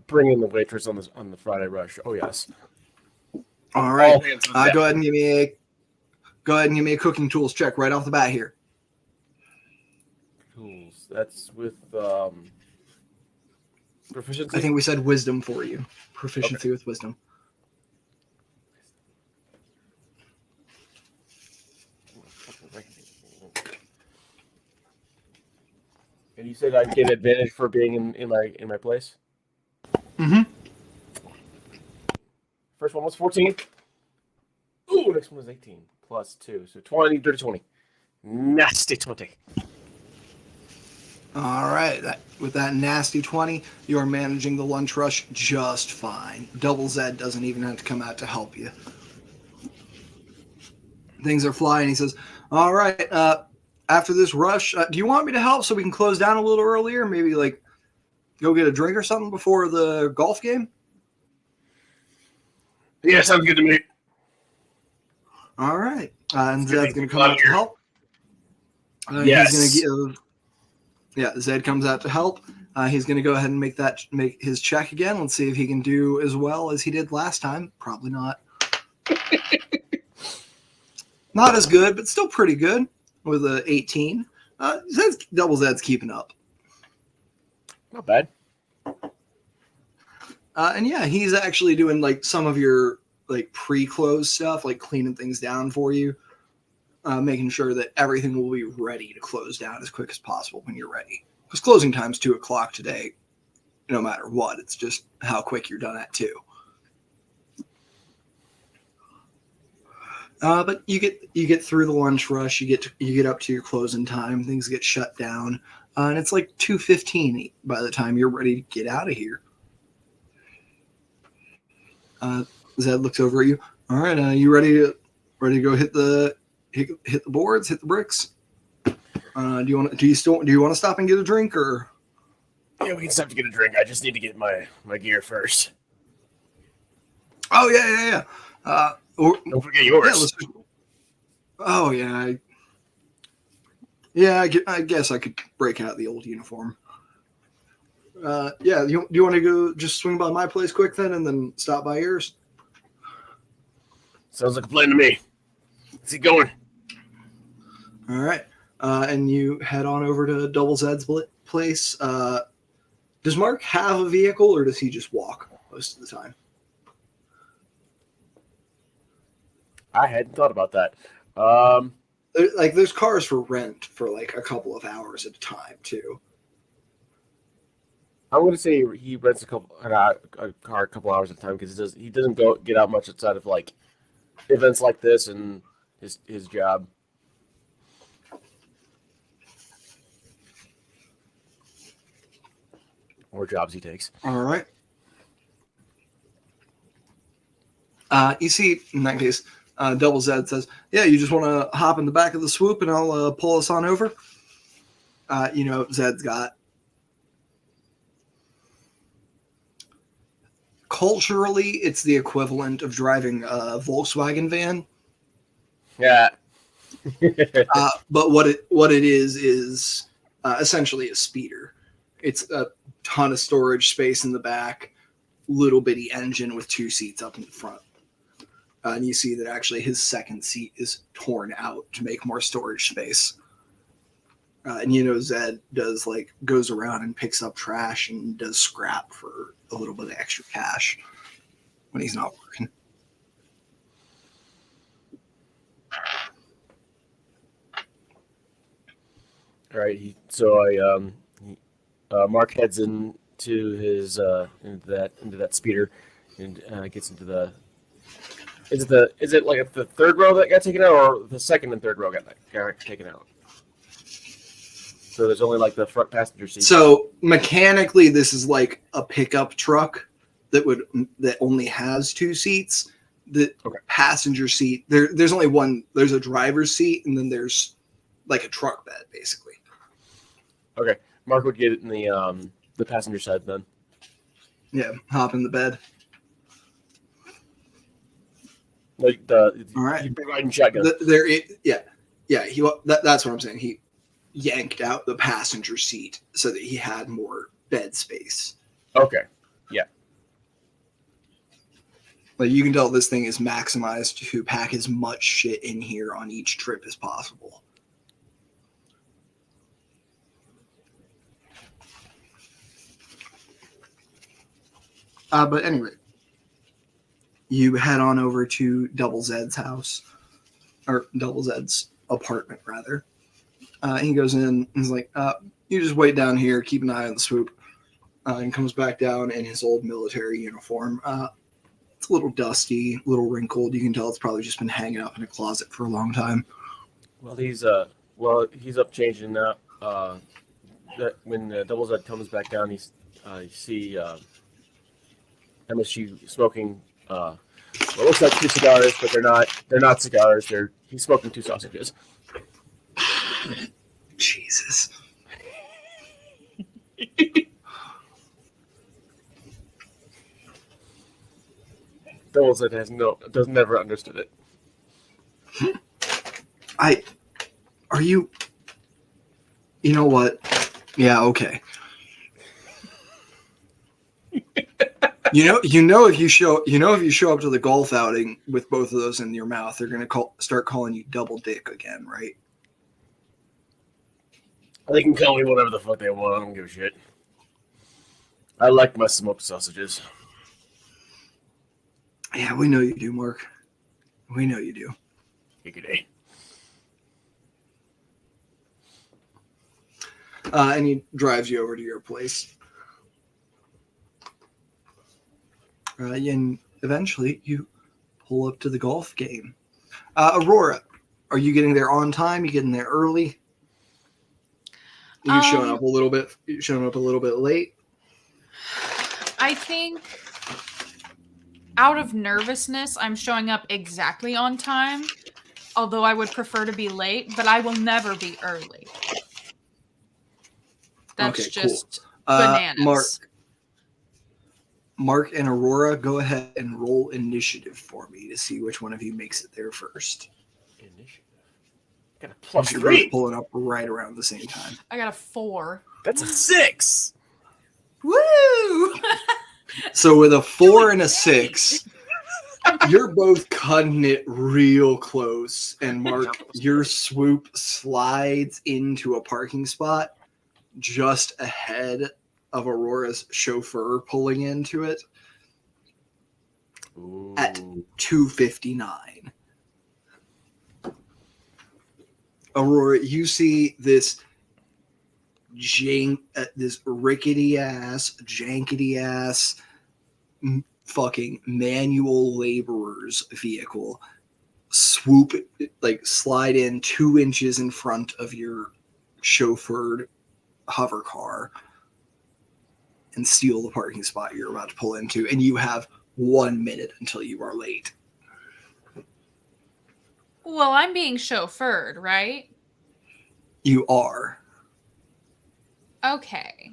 Bring in the waitress on the Friday rush. Oh, yes. All right. Go ahead and give me a cooking tools check right off the bat here. Tools. That's with proficiency. I think we said wisdom for you. Proficiency with wisdom. And you said I get advantage for being in my place? Mm-hmm. First one was 14. Ooh, next one was 18. Plus 2. So 20, dirty 20. Nasty 20. All right. With that nasty 20, you're managing the lunch rush just fine. Double Z doesn't even have to come out to help you. Things are flying. He says, all right, after this rush, do you want me to help so we can close down a little earlier? Maybe like go get a drink or something before the golf game? Yeah, sounds good to me. All right. And Zed's going to come out to help. Yes. He's going to give... Zed comes out to help. He's going to go ahead and make his check again. Let's see if he can do as well as he did last time. Probably not. Not as good, but still pretty good with a 18. Double Zed's keeping up. Not bad. And yeah, he's actually doing like some of your like pre-close stuff, like cleaning things down for you, making sure that everything will be ready to close down as quick as possible when you're ready. Because closing time's 2:00 today, no matter what. It's just how quick you're done at 2. But you get through the lunch rush. You get up to your closing time. Things get shut down, and it's like 2:15 by the time you're ready to get out of here. Zed looks over at you. All right, you ready to go hit the boards, hit the bricks? Do you want to stop and get a drink, or? Yeah, we can stop to get a drink. I just need to get my gear first. Oh yeah. Don't forget yours. I guess I could break out the old uniform. Do you want to go just swing by my place quick then, and then stop by yours? Sounds like a plan to me. Let's get going. All right. And you head on over to Double Zed's place. Does Mark have a vehicle, or does he just walk most of the time? I hadn't thought about that. There's cars for rent for like a couple of hours at a time too. I'm going to say he rents a car a couple hours at a time because he doesn't get out much outside of like events like this and his job. Or jobs he takes. All right. You see, in that case, Double Zed says, yeah, you just want to hop in the back of the swoop and I'll pull us on over. Zed's got culturally, it's the equivalent of driving a Volkswagen van. Yeah. But what it is essentially a speeder. It's a ton of storage space in the back, little bitty engine with 2 seats up in the front. And you see that actually his second seat is torn out to make more storage space. And Zed goes around and picks up trash and does scrap for a little bit of extra cash when he's not working. All right. Mark heads into his into that speeder and gets into the. Is it like the third row that got taken out, or the second and third row got taken out? So there's only like the front passenger seat. So mechanically, this is like a pickup truck that only has 2 seats. The passenger seat there's only one. There's a driver's seat, and then there's like a truck bed, basically. Okay, Mark would get it in the passenger side then. Yeah, hop in the bed. Like all right, he'd be riding shotgun. That's what I'm saying. He yanked out the passenger seat so that he had more bed space. Okay, yeah. Like you can tell this thing is maximized to pack as much shit in here on each trip as possible. But anyway, you head on over to Double Zed's house, or Double Zed's apartment, rather. He goes in and is like, you just wait down here, keep an eye on the swoop, and comes back down in his old military uniform. It's a little dusty, a little wrinkled. You can tell it's probably just been hanging up in a closet for a long time. Well, he's up changing now. That when Double Zed comes back down, you see MSU smoking. Well, it looks like 2 cigars, but they're not cigars. He's smoking 2 sausages. Jesus. Double Zed does never understood it. You know what? Yeah, okay. If you show up to the golf outing with both of those in your mouth, they're gonna start calling you Double Dick again, right? They can call me whatever the fuck they want. I don't give a shit. I like my smoked sausages. Yeah, we know you do, Mark. We know you do. Good. And he drives you over to your place. And eventually you pull up to the golf game. Aurora, are you getting there on time? You getting there early? Are you showing up a little bit? Late? I think out of nervousness, I'm showing up exactly on time. Although I would prefer to be late, but I will never be early. That's okay, just cool. Bananas. Mark and Aurora, go ahead and roll initiative for me to see which one of you makes it there first. Initiative. Got a plus you're 3. both pulling up right around the same time. I got a 4. That's a 6. Woo! So with a 4 and a 6, you're both cutting it real close. And Mark, your swoop slides into a parking spot just ahead of Aurora's chauffeur pulling into it. Ooh. At 2:59. Aurora, you see this rickety ass, jankety ass, fucking manual laborer's vehicle slide in 2 inches in front of your chauffeured hover car and steal the parking spot you're about to pull into, and you have 1 minute until you are late. Well, I'm being chauffeured, right? You are. Okay.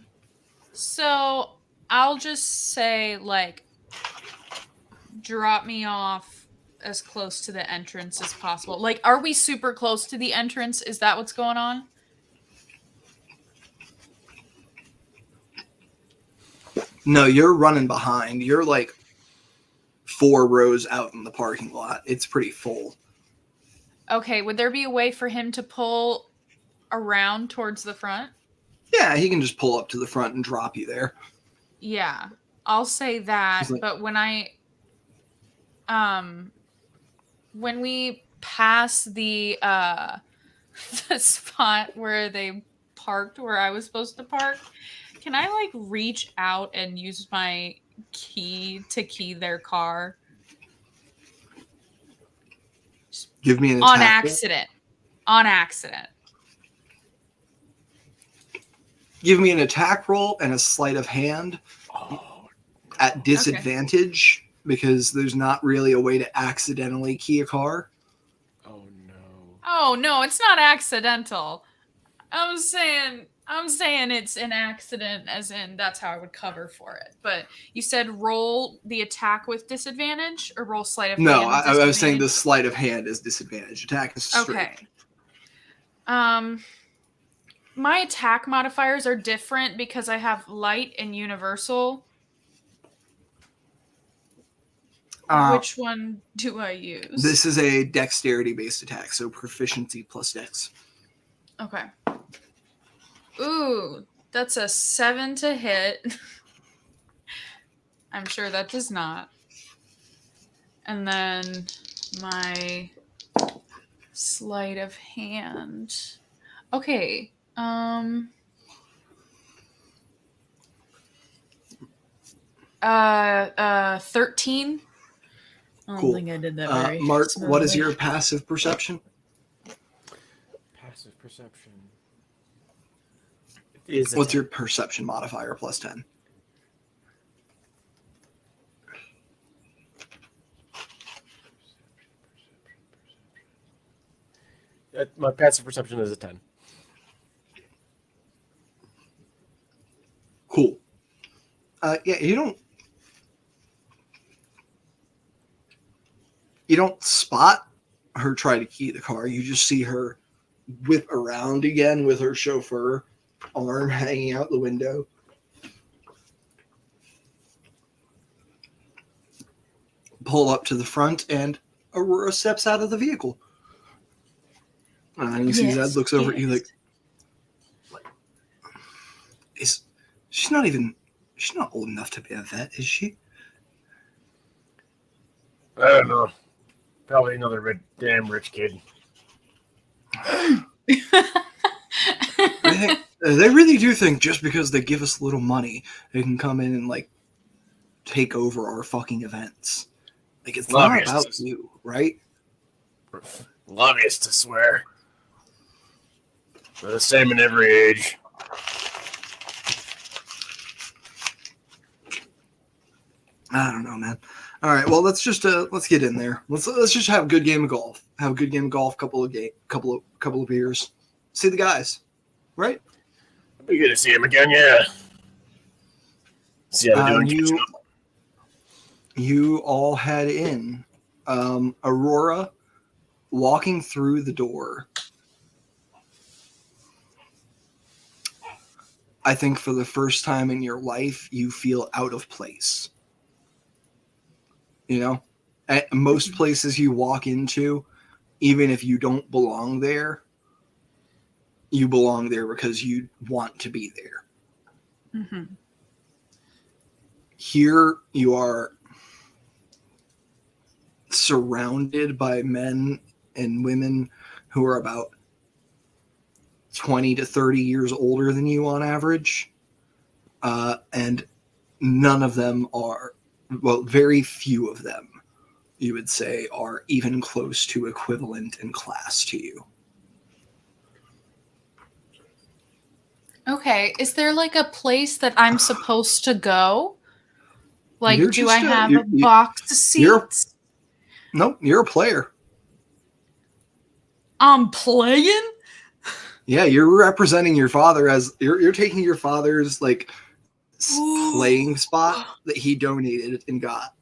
So I'll just say, drop me off as close to the entrance as possible. Are we super close to the entrance? Is that what's going on? No, you're running behind. You're 4 rows out in the parking lot. It's pretty full. Okay, would there be a way for him to pull around towards the front? Yeah, he can just pull up to the front and drop you there. Yeah, I'll say that. Like, but when we pass the the spot where they parked where I was supposed to park, can I like reach out and use my key to key their car? give me an attack On roll. accident. On accident. Give me an attack roll and a sleight of hand at disadvantage because there's not really a way to accidentally key a car. Oh no. Oh no, it's not accidental. I'm saying it's an accident, as in that's how I would cover for it. But you said roll the attack with disadvantage or roll sleight of hand. No, with I was saying the sleight of hand is disadvantage. Attack is straight. Okay. My attack modifiers are different because I have light and universal. Which one do I use? This is a dexterity-based attack, so proficiency plus dex. Okay. Ooh, that's a 7 to hit. I'm sure that does not. And then my sleight of hand. Okay. 13. I don't think I did that very Mark, smoothly. what is your passive perception? Passive perception. What's your perception modifier plus 10? My passive perception is a 10. Cool. Yeah, you don't spot her try to key the car. You just see her whip around again with her chauffeur arm hanging out the window. Pull up to the front, and Aurora steps out of the vehicle. And you see Zed looks over at you like, she's not old enough to be a vet, is she? I don't know. Probably another damn rich kid. They really do think just because they give us little money, they can come in and like take over our fucking events. Like it's not about you, right? Lobbyists, I swear. They're the same in every age. I don't know, man. All right, well, let's get in there. Let's just have a good game of golf. Have a good game of golf. Couple of beers. See the guys, right? It'd be good to see him again. Yeah. See how they're doing. You all head in. Aurora, walking through the door. I think for the first time in your life, you feel out of place. You know, at most places you walk into, even if you don't belong there, you belong there because you want to be there. Mm-hmm. Here you are surrounded by men and women who are about 20 to 30 years older than you on average. And none of them are, well, very few of them, you would say, are even close to equivalent in class to you. Okay, is there like a place that I'm supposed to go? Like, do I have a box of seats? Nope, you're a player. I'm playing? Yeah, you're representing your father as you're taking your father's like playing spot that he donated and got.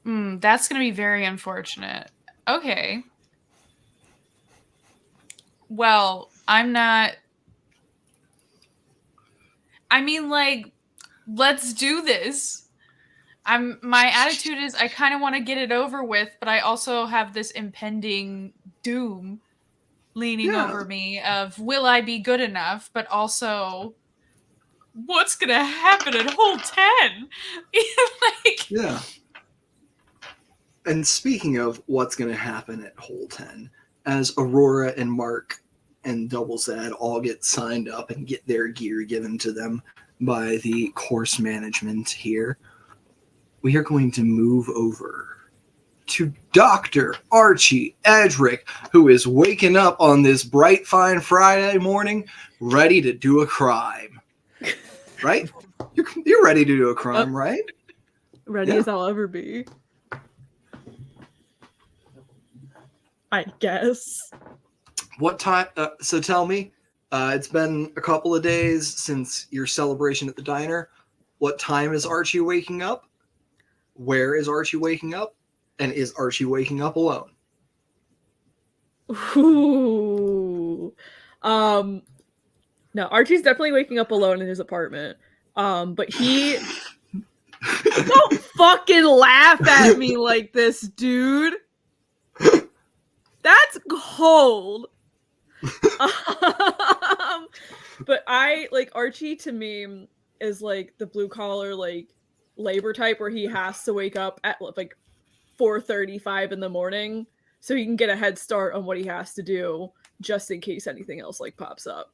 That's going to be very unfortunate. Okay. Well, I'm not. I mean, like, let's do this. My attitude is I kind of want to get it over with, but I also have this impending doom leaning over me of, will I be good enough? But also, what's going to happen at hole 10? Like, yeah. And speaking of what's going to happen at hole 10, as Aurora and Mark and Double Z all get signed up and get their gear given to them by the course management here, we are going to move over to Dr. Archie Edric, who is waking up on this bright, fine Friday morning ready to do a crime. Right? You're ready to do a crime, right? Ready as I'll ever be. I guess. What time? So tell me, it's been a couple of days since your celebration at the diner. What time is Archie waking up? Where is Archie waking up? And is Archie waking up alone? Ooh. No, Archie's definitely waking up alone in his apartment. But he don't fucking laugh at me like this, dude. That's cold. But I like Archie to me is like the blue collar like labor type where he has to wake up at like 4:35 in the morning so he can get a head start on what he has to do just in case anything else like pops up.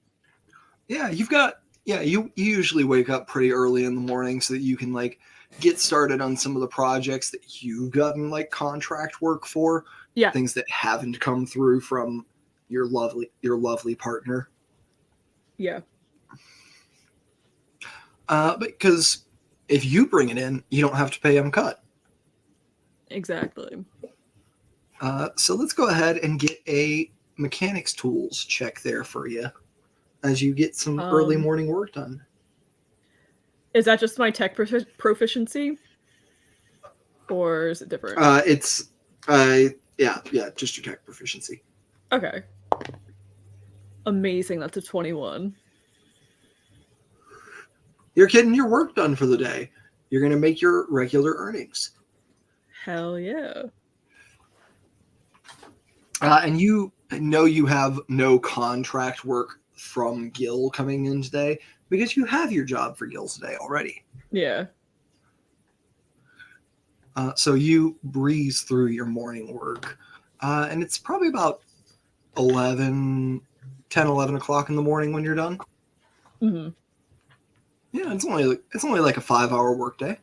Yeah, you usually wake up pretty early in the morning so that you can like get started on some of the projects that you've gotten like contract work for. Yeah. Things that haven't come through from your lovely partner. Yeah. Because if you bring it in, you don't have to pay him cut. Exactly. So let's go ahead and get a mechanics tools check there for you as you get some early morning work done. Is that just my tech proficiency? Or is it different? Yeah, just your tech proficiency. Okay. Amazing, that's a 21. You're getting your work done for the day. You're going to make your regular earnings. Hell yeah. And you know you have no contract work from Gil coming in today because you have your job for Gil today already. Yeah. So you breeze through your morning work. And it's probably about 11 o'clock in the morning when you're done. Mm-hmm. Yeah, it's only like a 5-hour workday.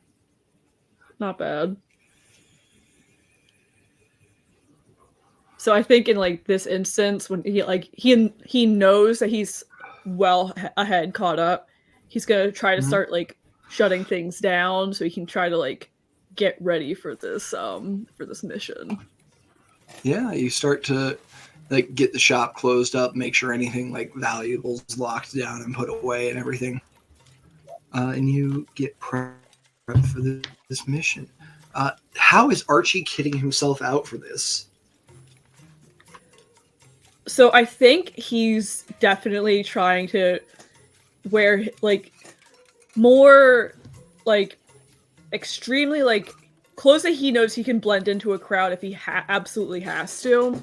Not bad. So I think in like this instance, when he knows that he's well ahead, caught up, he's gonna try to start like shutting things down so he can try to like get ready for this mission. Yeah, you start to like get the shop closed up, make sure anything like valuable is locked down and put away and everything. And you get prepped for this mission. How is Archie kidding himself out for this? So I think he's definitely trying to wear like more like extremely like clothes that he knows he can blend into a crowd if he absolutely has to.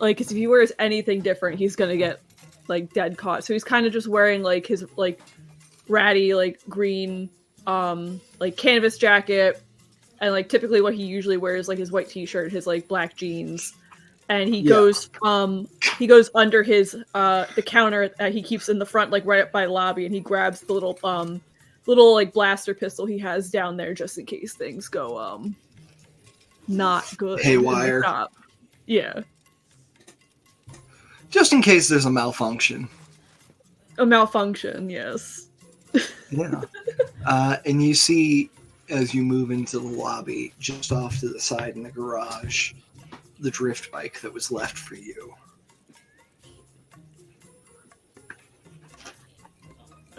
Like, 'cause if he wears anything different, he's gonna get like dead caught. So he's kind of just wearing like his like ratty like green like canvas jacket, and like typically what he usually wears like his white t-shirt, his like black jeans, and he goes under his the counter that he keeps in the front, like right up by the lobby, and he grabs the little like blaster pistol he has down there just in case things go not good. Haywire. Yeah. Just in case there's a malfunction. A malfunction, yes. Yeah. And you see, as you move into the lobby, just off to the side in the garage, the drift bike that was left for you.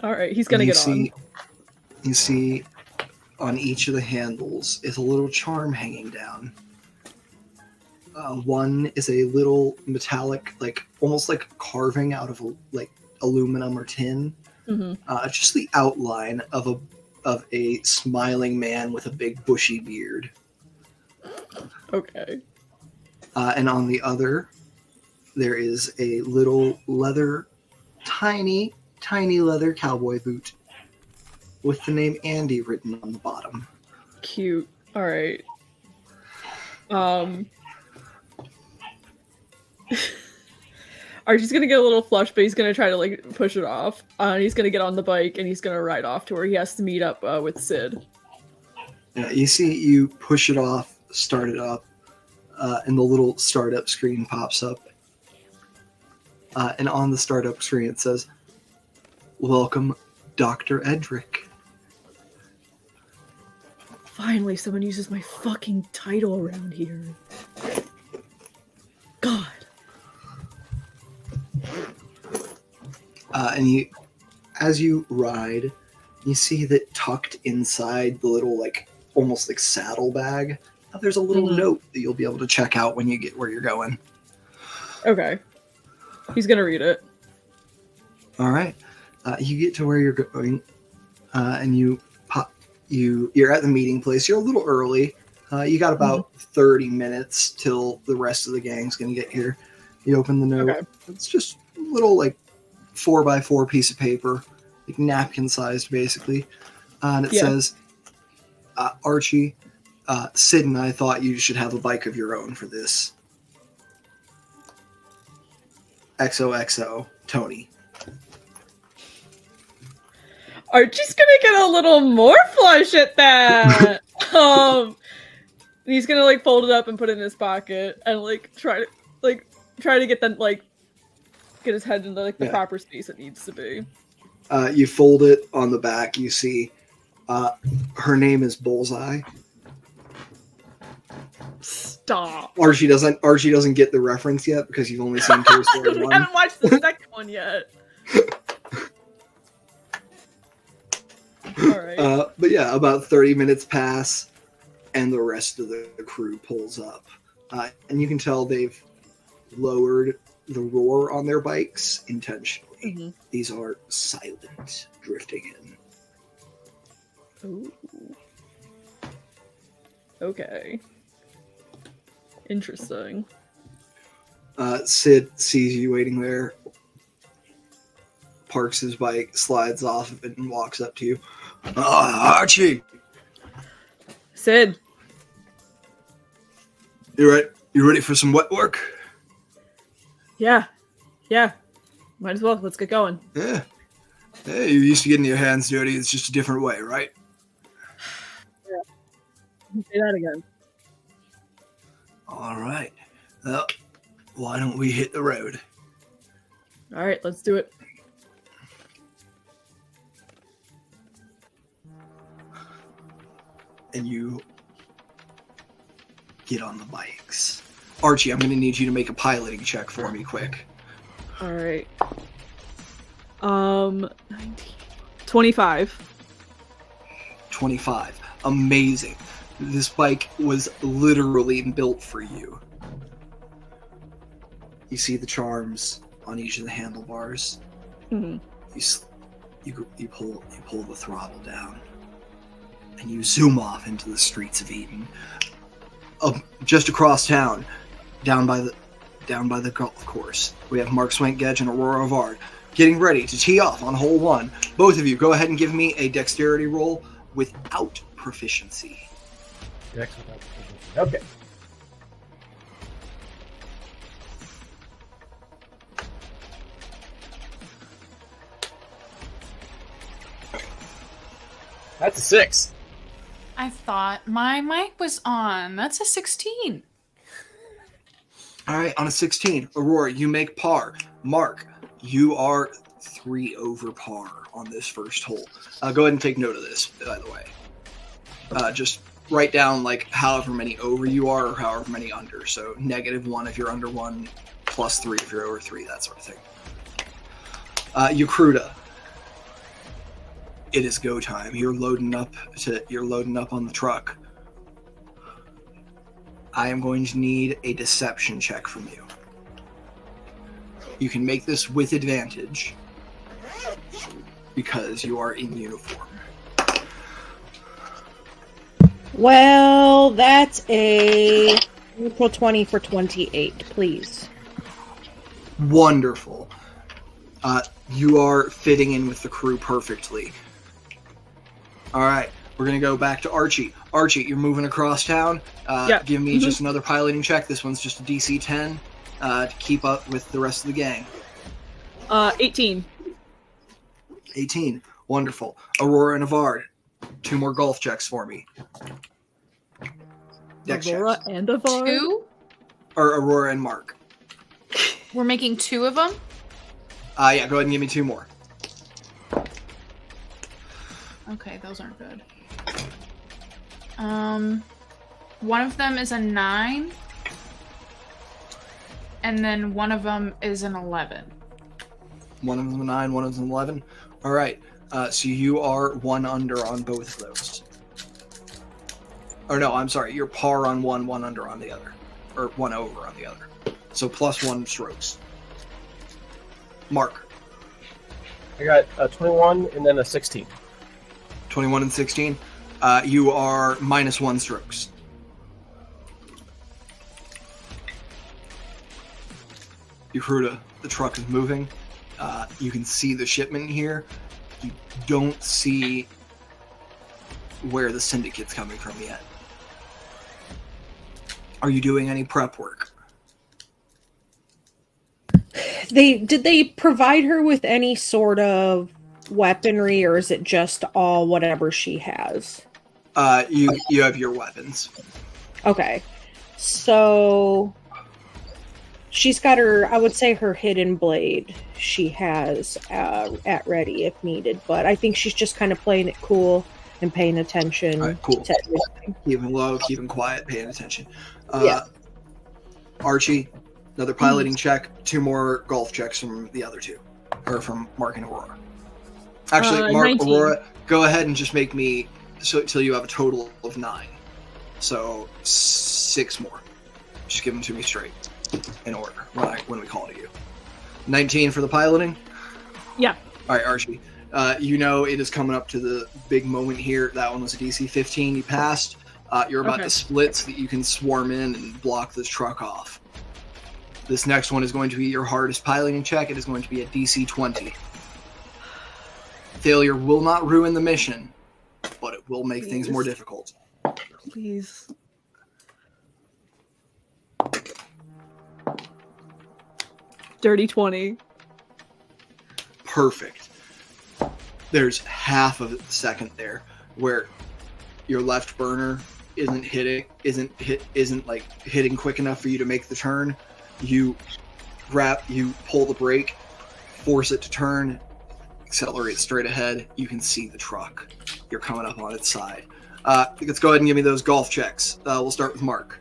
All right, he's gonna get on. You see, on each of the handles is a little charm hanging down. One is a little metallic, like almost like carving out of like aluminum or tin. Mm-hmm. Just the outline of a smiling man with a big bushy beard. Okay. And on the other there is a little tiny leather cowboy boot with the name Andy written on the bottom. Cute. All right. Archie's gonna get a little flushed, but he's gonna try to like push it off. He's gonna get on the bike and he's gonna ride off to where he has to meet up with Sid. Yeah, you see, you push it off, start it up, and the little startup screen pops up. And on the startup screen it says, "Welcome, Dr. Edric." Finally, someone uses my fucking title around here. God. And as you ride, you see that tucked inside the little, like, almost like saddlebag, there's a little note that you'll be able to check out when you get where you're going. Okay. He's gonna read it. All right. You get to where you're going, and you're at the meeting place. You're a little early. You got about 30 minutes till the rest of the gang's gonna get here. You open the note. Okay. It's just a little, like, 4x4 piece of paper, like napkin sized, basically. And it says, Archie, Sid and I thought you should have a bike of your own for this. XOXO, Tony. Archie's gonna get a little more flush at that. He's gonna like fold it up and put it in his pocket and like try to get them like get his head into like the proper space it needs to be. You fold it on the back. You see, her name is Bullseye. Stop. Archie doesn't get the reference yet because you've only seen Toy Story 1. I haven't watched the second one yet. All right. But yeah, about 30 minutes pass, and the rest of the crew pulls up, and you can tell they've lowered the roar on their bikes intentionally. Mm-hmm. These are silent, drifting in. Ooh. Okay. Interesting. Sid sees you waiting there, parks his bike, slides off of it, and walks up to you. Archie! Sid. You ready for some wet work? Yeah. Might as well. Let's get going. Yeah. Hey, you're used to getting your hands dirty. It's just a different way, right? Yeah. Say that again. All right. Well, why don't we hit the road? All right, let's do it. And you get on the bikes. Archie, I'm going to need you to make a piloting check for me, quick. All right. 19. 25. 25. Amazing. This bike was literally built for you. You see the charms on each of the handlebars. Mm-hmm. You pull the throttle down, and you zoom off into the streets of Eden. Just across town, down by the golf course, we have Mark Swankgedge and Aurora Vard getting ready to tee off on hole 1. Both of you, go ahead and give me a dexterity roll without proficiency. Dex without proficiency. Okay. That's a 6. I thought my mic was on. That's a 16. All right, on a 16, Aurora, you make par. Mark, you are 3 over par on this first hole. Go ahead and take note of this, by the way. Just write down like however many over you are or however many under. So -1 if you're under 1, +3 if you're over 3, that sort of thing. Yakruta, it is go time. You're loading up on the truck. I am going to need a deception check from you. You can make this with advantage because you are in uniform. Well, that's a neutral 20 for 28, please. Wonderful. You are fitting in with the crew perfectly. All right, we're going to go back to Archie. Archie, you're moving across town. Give me just another piloting check. This one's just a DC 10 to keep up with the rest of the gang. 18. 18. Wonderful. Aurora and Avard, 2 more golf checks for me. Dex Aurora checks. and Avard? 2? Or Aurora and Mark. We're making 2 of them? Yeah, go ahead and give me 2 more. Okay, those aren't good. One of them is a 9. And then one of them is an 11. One of them a 9, one of them 11. All right. So you are 1 under on both of those. Or no, I'm sorry. You're par on one, 1 under on the other. Or 1 over on the other. So plus 1 strokes. Mark. I got a 21 and then a 16. 21 and 16. You are minus 1 strokes. Yukruta, the truck is moving. You can see the shipment here. You don't see where the syndicate's coming from yet. Are you doing any prep work? Did they provide her with any sort of weaponry, or is it just all whatever she has? You have your weapons. Okay. So she's got her, I would say her hidden blade she has at ready if needed, but I think she's just kind of playing it cool and paying attention cool. to everything. Keeping low, keeping quiet, paying attention. Yeah. Archie, another piloting check, 2 more golf checks from the other 2. Or from Mark and Aurora. Actually, Mark, 19. Aurora, go ahead and just make me till you have a total of 9. So 6 more. Just give them to me straight in order when we call to you. 19 for the piloting? Yeah. All right, Archie. You know it is coming up to the big moment here. That one was a DC 15. You passed. You're about to split so that you can swarm in and block this truck off. This next one is going to be your hardest piloting check. It is going to be a DC 20. Failure will not ruin the mission, but it will make things more difficult. Please. Dirty 20. Perfect. There's half of a second there where your left burner isn't hitting quick enough for you to make the turn. You pull the brake, force it to turn, accelerate straight ahead. You can see the truck. You're coming up on its side. Let's go ahead and give me those golf checks. We'll start with Mark.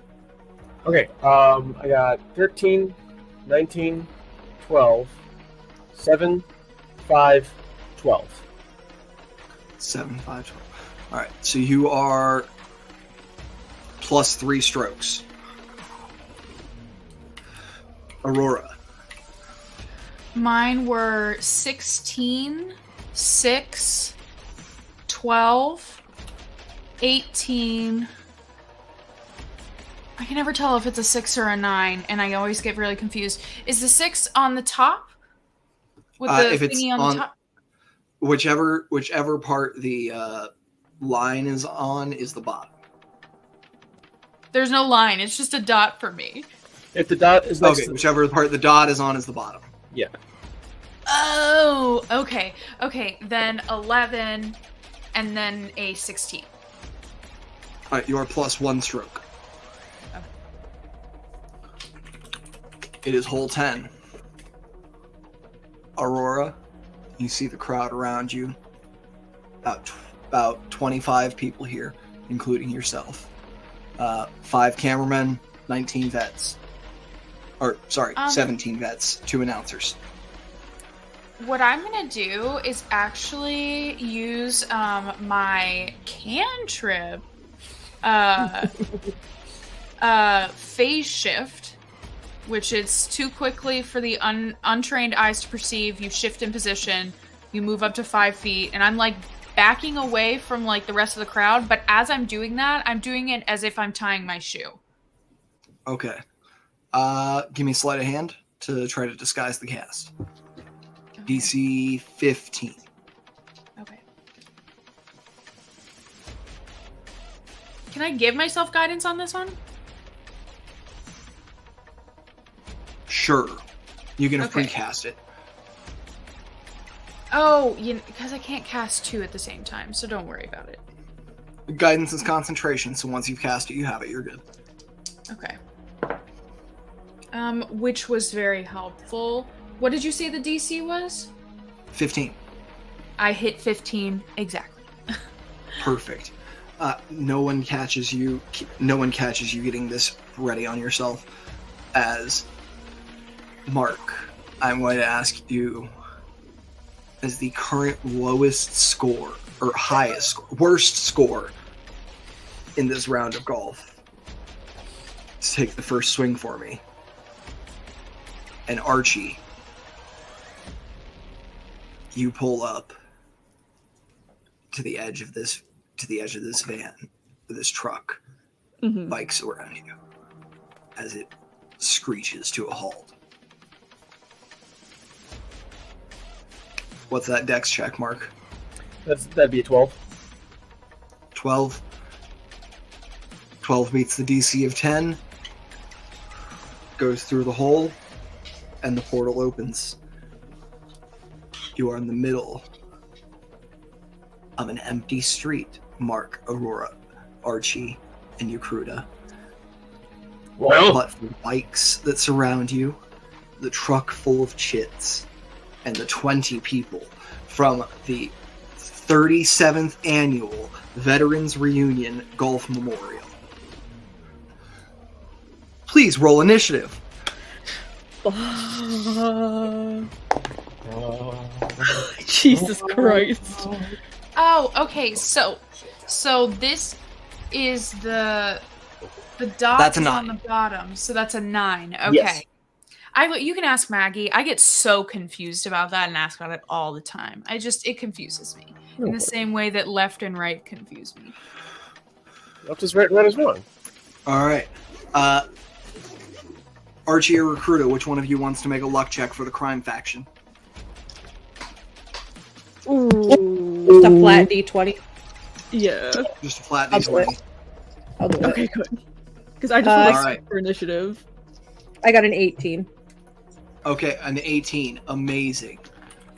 Okay, I got 13, 19, 12, 7, 5, 12. 7, 5, 12. All right, so you are plus 3 strokes. Aurora. Mine were 16, 6, 12, 18. I can never tell if it's a 6 or a 9, and I always get really confused. Is the 6 on the top? With the thingy on the top? Whichever part the line is on is the bottom. There's no line. It's just a dot for me. If the dot is next to whichever part the dot is on is the bottom. Yeah. Oh, okay. Okay, then 11 and then a 16. All right, you are plus 1 stroke. Okay. It is hole 10. Aurora, you see the crowd around you. About 25 people here, including yourself. 5 cameramen, 19 vets. 17 vets, 2 announcers. What I'm going to do is actually use my cantrip phase shift, which is too quickly for the untrained eyes to perceive. You shift in position, you move up to 5 feet, and I'm like backing away from like the rest of the crowd, but as I'm doing that, I'm doing it as if I'm tying my shoe. Okay. Give me sleight of hand. to try to disguise the cast. Okay. DC 15. Okay. Can I give myself guidance on this one? Sure. You can Okay. precast it. Oh, because I can't cast 2 at the same time, so don't worry about it. Guidance is concentration, so once you've cast it, you have it. You're good. Okay. Which was very helpful. What did you say the DC was? 15. I hit 15 exactly. Perfect. No one catches you. No one catches you getting this ready on yourself. As Mark, I'm going to ask you, as the current lowest score or highest score, worst score in this round of golf, to take the first swing for me. And Archie, you pull up to the edge of this van, this truck, bikes around you as it screeches to a halt. What's that dex check, Mark? That'd be a 12. 12. 12 meets the DC of 10. Goes through the hole, and the portal opens. You are in the middle of an empty street. Mark, Aurora, Archie, and Yakruta. Well, But for the bikes that surround you, the truck full of chits, and the 20 people from the 37th annual Veterans Reunion Golf Memorial. Please roll initiative. Jesus Christ. Oh, okay. So this is the dot That's a is on 9. the bottom. So that's a 9. Okay. Yes. You can ask Maggie. I get so confused about that and ask about it all the time. It confuses me in the same way that left and right confuse me. Left is right and right is wrong. All right. Archie or Recruiter, which one of you wants to make a luck check for the crime faction? Ooh. Just a flat D20. Yeah. Just a flat I'll do it. D20. I'll do it. Okay, good. Because I just want to Alright. for initiative. I got an 18. Okay, an 18. Amazing.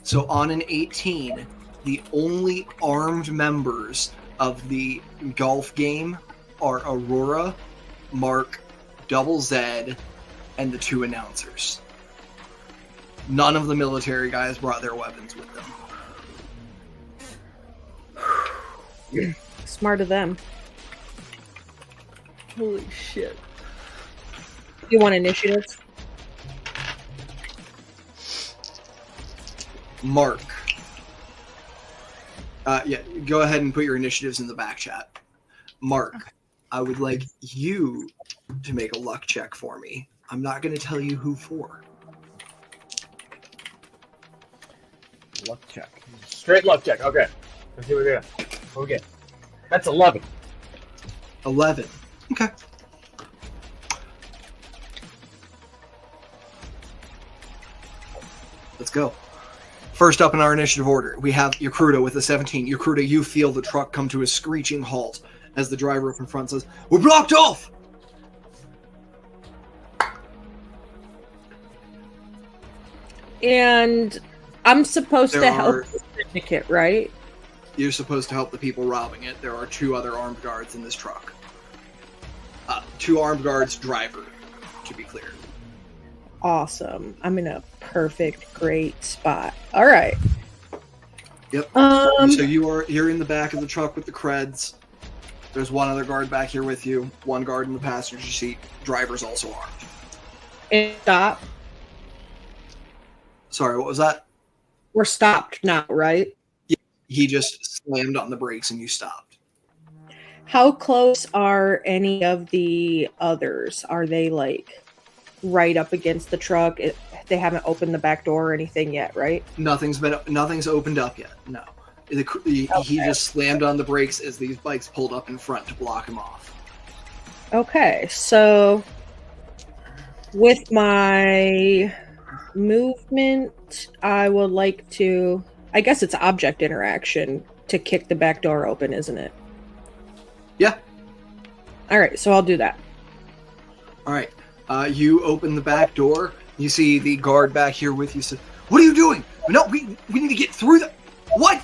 So on an 18, the only armed members of the golf game are Aurora, Mark, Double Z, and the 2 announcers. None of the military guys brought their weapons with them. Smart of them. Holy shit. You want initiatives? Mark. Yeah, go ahead and put your initiatives in the back chat. Mark, I would like you to make a luck check for me. I'm not going to tell you who for. Luck check. Straight luck check. Okay. Let's see what we got. Okay. That's 11. 11. Okay. Let's go. First up in our initiative order, we have Yakruta with a 17. Yakruta, you feel the truck come to a screeching halt as the driver up in front says, "We're blocked off!" And I'm supposed There to help are- the syndicate, right? You're supposed to help the people robbing it. There are 2 other armed guards in this truck. 2 armed guards, driver, to be clear. Awesome. I'm in a perfect, great spot. All right. Yep. Um, So you're in the back of the truck with the creds. There's 1 other guard back here with you. 1 guard in the passenger seat. Driver's also armed. and stop. Sorry, what was that? We're stopped now, right? He just slammed on the brakes and you stopped. How close are any of the others? Are they like right up against the truck? They haven't opened the back door or anything yet, right? Nothing's opened up yet. No. He just slammed on the brakes as these bikes pulled up in front to block him off. Okay, so with my movement, I would like to... I guess it's object interaction to kick the back door open, isn't it? Yeah. Alright, so I'll do that. Alright. You open the back door. You see the guard back here with you. Said, "What are you doing? No, we need to get through the... What?"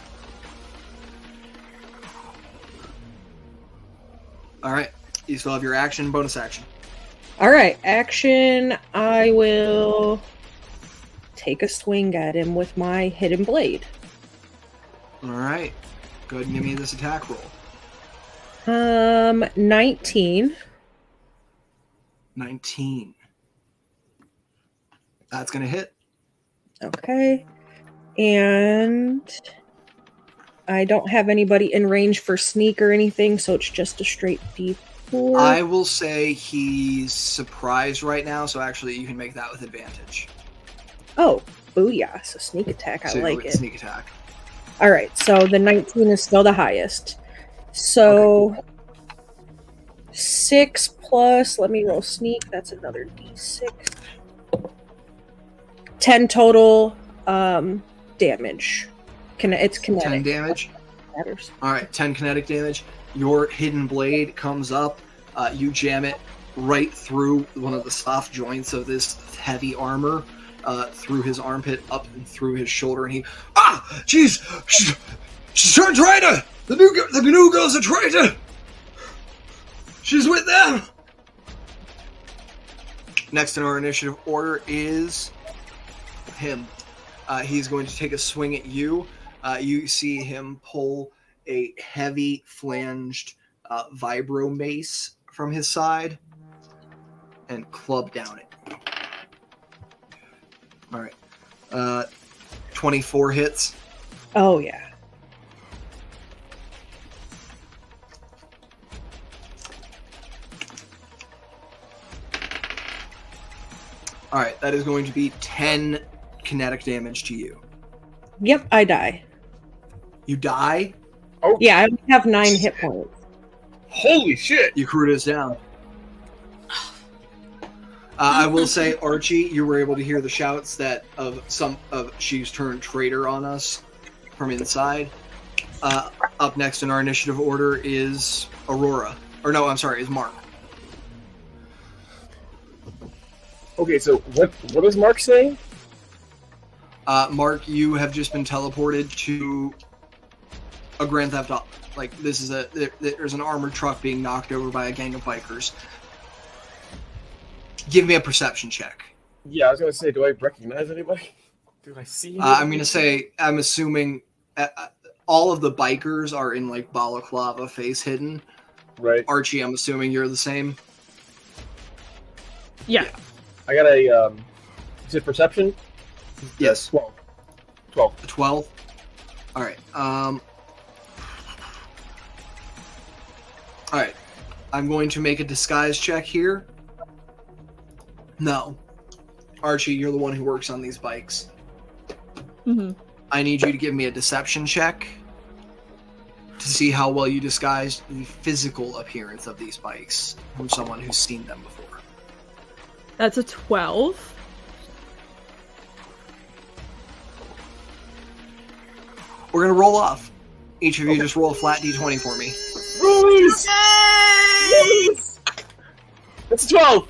Alright. You still have your action, bonus action. Alright, action. I will take a swing at him with my hidden blade. Alright. Go ahead and give me this attack roll. 19. 19. That's going to hit. Okay. And I don't have anybody in range for sneak or anything, so it's just a straight D4. I will say he's surprised right now, so actually you can make that with advantage. Oh, booyah. So sneak attack, I So like it. Sneak attack. Alright, so the 19 is still the highest. So, Okay, 6 plus, let me roll sneak, that's another D6. 10 total damage. It's kinetic. 10 damage. Matters. Alright, 10 kinetic damage. Your hidden blade comes up. You jam it right through one of the soft joints of this heavy armor, through his armpit, up and through his shoulder, and he... Ah! She's a traitor! The new girl's a traitor! She's with them! Next in our initiative order is him. He's going to take a swing at you. You see him pull a heavy flanged vibro mace from his side and club down it. All right. 24 hits. Oh, yeah. All right, that is going to be 10 kinetic damage to you. Yep, I die. You die. Oh, Yeah, I only have 9 hit points. holy shit! You crewed us down. I will say, Archie, you were able to hear the shouts that of she's turned traitor on us from inside. Up next in our initiative order is Aurora. Or no, I'm sorry, is Mark. Okay, so what is Mark saying? Mark, you have just been teleported to a Grand Theft Auto. Like, this is there's an armored truck being knocked over by a gang of bikers. Give me a perception check. Yeah, I was gonna say, do I recognize anybody? Do I see anybody? I'm gonna say, I'm assuming all of the bikers are in like balaclava, face hidden. Right. Archie, I'm assuming you're the same. Yeah. I got a, is it perception? Yes. 12. 12. All right. All right. I'm going to make a disguise check here. No. Archie, you're the one who works on these bikes. Mm-hmm. I need you to give me a deception check to see how well you disguise the physical appearance of these bikes from someone who's seen them before. That's a 12. We're going to roll off. Each of you just roll a flat d20 for me. Release! That's 12!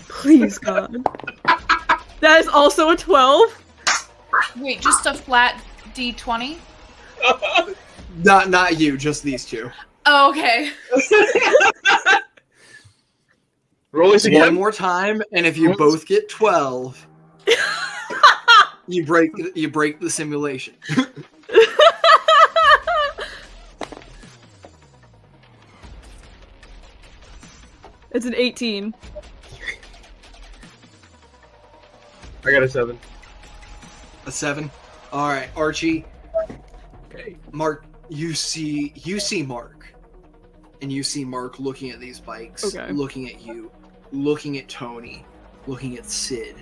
Please, God. That is also a 12. Wait, just a flat D20? Not you, just these two. Oh, okay. Roll this One again. more time, and if you both get 12, you break the simulation. It's an 18. I got a 7. A 7. All right, Archie. Okay. Mark, you see Mark, and you see Mark looking at these bikes, Okay. looking at you, looking at Tony, looking at Sid.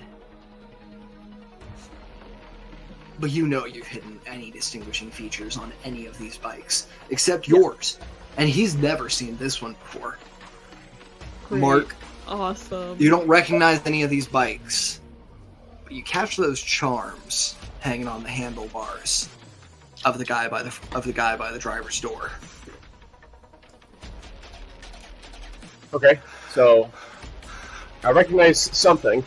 But you know you've hidden any distinguishing features on any of these bikes, except yours. And he's never seen this one before. Great. Mark, Awesome. you don't recognize any of these bikes. but you catch those charms hanging on the handlebars of the guy by the driver's door. Okay, so I recognize something.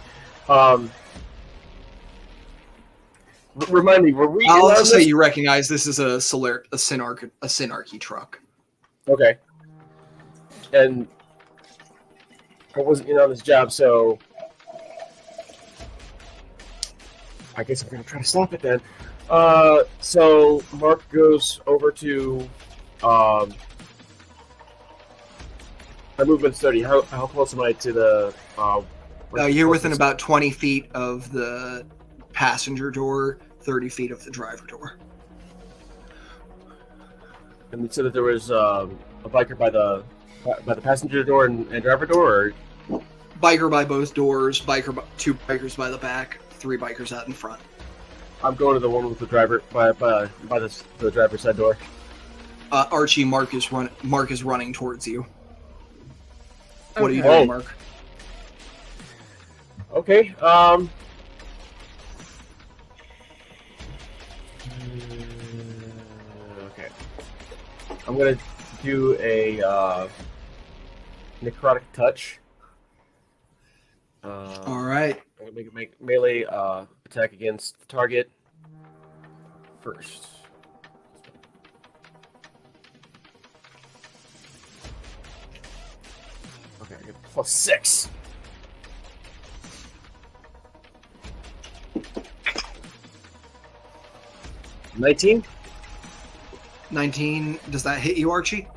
Remind me, were we? I'll also say you recognize this is a Synarchy truck. Okay. And I wasn't in on this job, so I guess I'm gonna try to stop it then. So Mark goes over to my movement study. How close am I to the? You're within about 20 feet of the passenger door, 30 feet of the driver door. And you said that there was a biker by the passenger door and driver door, or biker by both doors, two bikers by the back, 3 bikers out in front. I'm going to the one with the driver by the driver's side door. Archie, Mark is running towards you. Okay. What are you doing, Mark? Okay. Okay. I'm gonna do a necrotic touch. All right. I'm gonna make melee attack against the target first. Okay, I get +6. $19? 19. Does that hit you, Archie?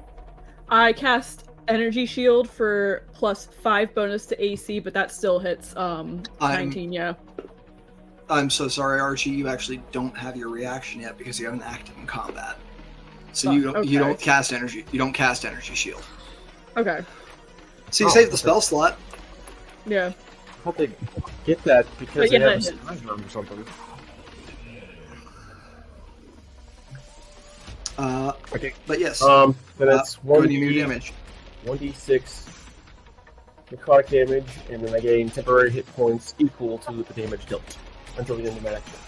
I cast Energy Shield for +5 bonus to AC, but that still hits 19, yeah. I'm so sorry, Archie. You actually don't have your reaction yet because you haven't acted in combat. So you don't cast energy. You don't cast energy shield. Okay. So you save the spell slot. Yeah. I thought they get that because they yeah, have a surprise round or something. Okay. But yes. Then that's go ahead and do damage. 1d6 necrotic damage, and then I gain temporary hit points equal to the damage dealt until the end of my action.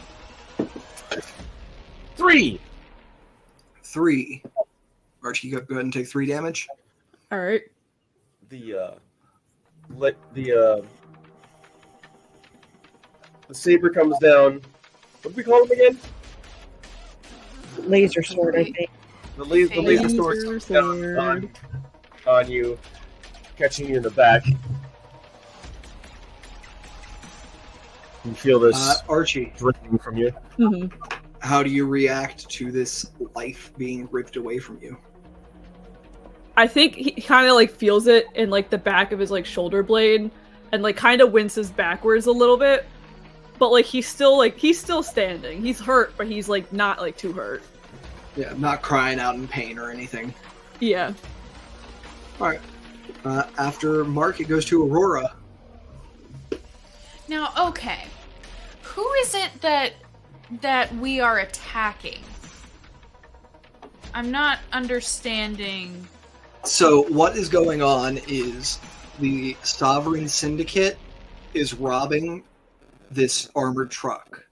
3. Archie, go ahead and take 3 damage. All right. The saber comes down. What do we call him again? Laser sword, I think. The laser sword comes down on you, catching you in the back. You feel this Archie, dripping from you. Mm-hmm. how do you react to this life being ripped away from you? I think he kind of like feels it in like the back of his like shoulder blade, and like kind of winces backwards a little bit. But like he's still standing. He's hurt, but he's like not like too hurt. Yeah, not crying out in pain or anything. Yeah. All right. After Mark, it goes to Aurora. Now, okay, who is it that we are attacking? I'm not understanding. So what is going on is the Sovereign Syndicate is robbing this armored truck.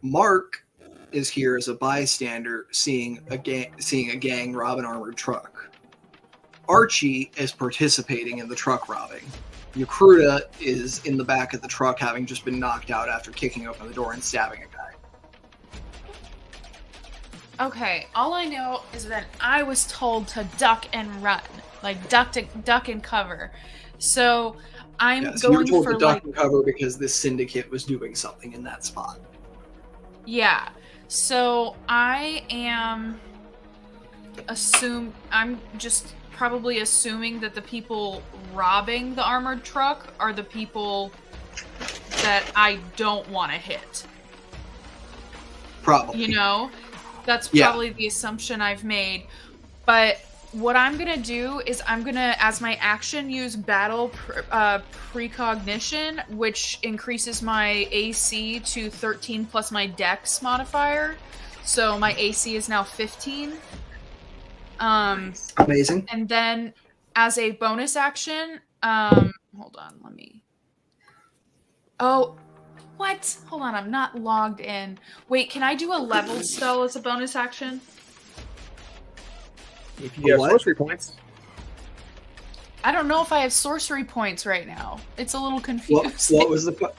Mark is here as a bystander, seeing a gang rob an armored truck. Archie is participating in the truck robbing. Yakruta is in the back of the truck, having just been knocked out after kicking open the door and stabbing a guy. Okay, all I know is that I was told to duck and run, like duck and cover. So I'm So you were going told for to duck like and cover because this syndicate was doing something in that spot. yeah. So I am I'm just probably assuming that the people robbing the armored truck are the people that I don't want to hit. Probably. You know? That's probably the assumption I've made. But what I'm going to do is I'm going to, as my action, use battle precognition, which increases my AC to 13 plus my dex modifier. So my AC is now 15. Amazing. And then as a bonus action, hold on, let me. Oh, What? Hold on, I'm not logged in. Wait, can I do a leveled spell as a bonus action? If you have sorcery points. I don't know if I have sorcery points right now. It's a little confusing. What was the?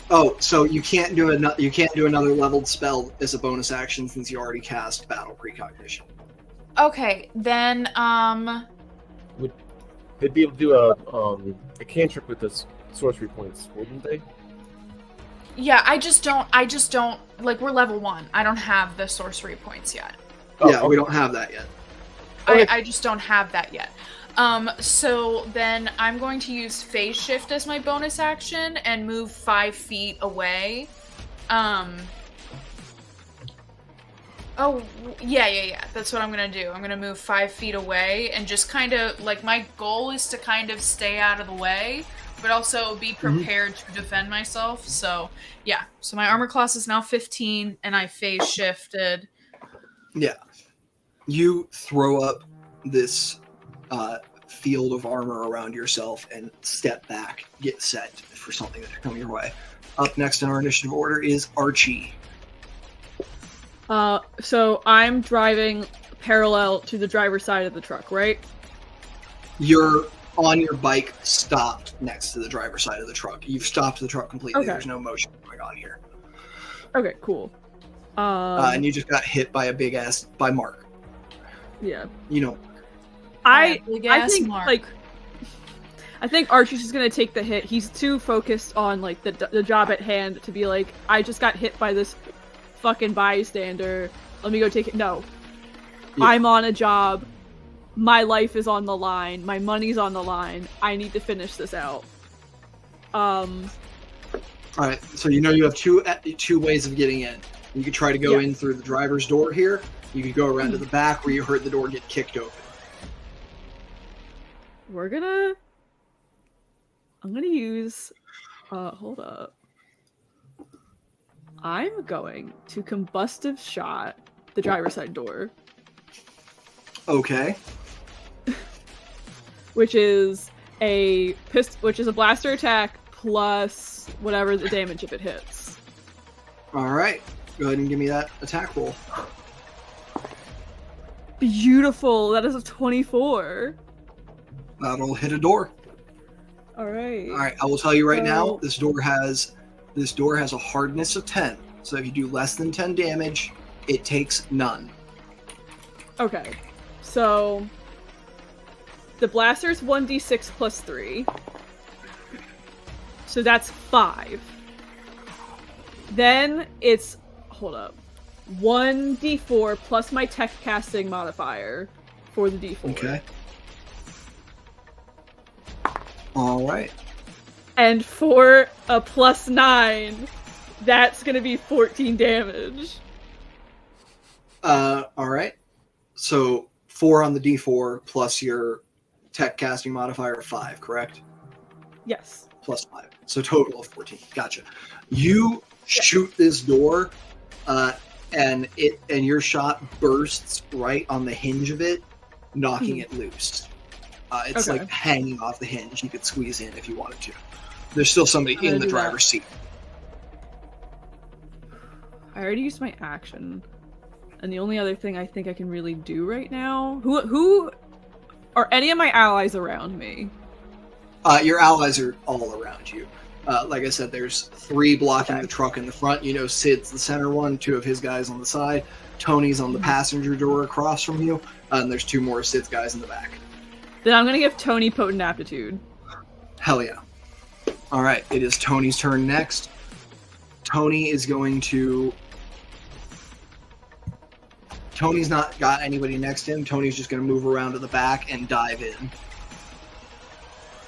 Oh, so you can't do another leveled spell as a bonus action since you already cast Battle Precognition. Okay, then They'd be able to do a cantrip with the sorcery points, wouldn't they? yeah, I just don't like we're level 1. I don't have the sorcery points yet. Yeah, we don't have that yet. Okay. I just don't have that yet. So then I'm going to use phase shift as my bonus action and move 5 feet away. Oh, yeah. That's what I'm going to do. I'm going to move 5 feet away and just kind of, like, my goal is to kind of stay out of the way, but also be prepared to defend myself. So, yeah. So my armor class is now 15, and I phase shifted. Yeah. You throw up this field of armor around yourself and step back, get set for something that's coming your way. Up next in our initiative order is Archie. So I'm driving parallel to the driver's side of the truck, right? You're on your bike, stopped next to the driver's side of the truck. You've stopped the truck completely. Okay. There's no motion going on here. Okay, cool. And you just got hit by by Mark. Yeah. You know. I think Mark. I think Archie's just gonna take the hit. He's too focused on like the job at hand to be like, I just got hit by this fucking bystander. Let me go take it. No. Yeah. I'm on a job. My life is on the line. My money's on the line. I need to finish this out. Alright, so you know you have two ways of getting in. You could try to go in through the driver's door here. You could go around to the back where you heard the door get kicked open. I'm gonna use, hold up. I'm going to combustive shot the driver's side door. Okay. Which is a blaster attack plus whatever the damage if it hits. Alright. Go ahead and give me that attack roll. Beautiful. That is a 24. That'll hit a door. Alright. Alright, I will tell you right now, this door has a hardness of 10. So if you do less than 10 damage, it takes none. Okay. So the blaster's 1d6 plus 3. So that's 5. Then it's 1d4 plus my tech casting modifier for the d4. Okay. Alright. And for a plus 9, that's gonna be 14 damage. Alright. So 4 on the d4 plus your tech casting modifier of 5, correct? Yes. Plus 5. So total of 14. Gotcha. You shoot this door, and your shot bursts right on the hinge of it, knocking it loose. It's like hanging off the hinge. You could squeeze in if you wanted to. There's still somebody in the driver's seat. I already used my action. And the only other thing I think I can really do right now... Who are any of my allies around me? Your allies are all around you. Like I said, there's 3 blocking the truck in the front. You know, Sid's the center one, 2 of his guys on the side. Tony's on the passenger door across from you. And there's 2 more of Sid's guys in the back. Then I'm going to give Tony Potent Aptitude. Hell yeah. Alright, it is Tony's turn next. Tony is going to... Tony's not got anybody next to him. Tony's just going to move around to the back and dive in.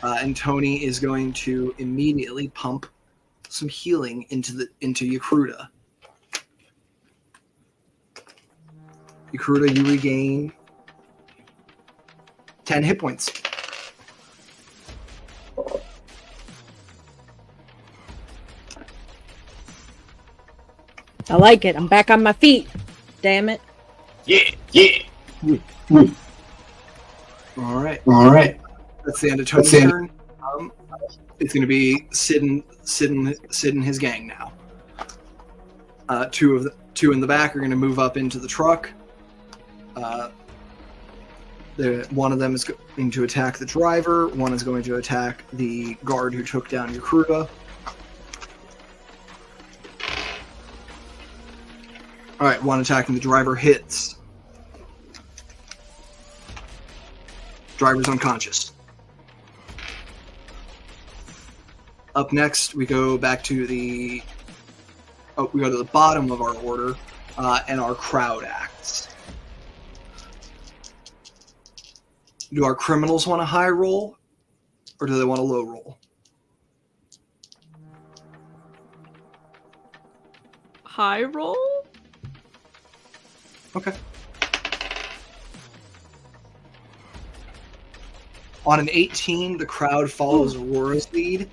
And Tony is going to immediately pump some healing into Yakruta. Yakruta, you regain 10 hit points. I like it. I'm back on my feet. Damn it. Yeah. All right. That's the end of Tony's turn. It's going to be Sid and his gang now. Two in the back are going to move up into the truck. One of them is going to attack the driver. One is going to attack the guard who took down Yakruta. All right, one attacking the driver hits. Driver's unconscious. Up next, we go back to the bottom of our order, and our crowd acts. Do our criminals want a high roll, or do they want a low roll? High roll? Okay. On an 18, the crowd follows Aurora's lead,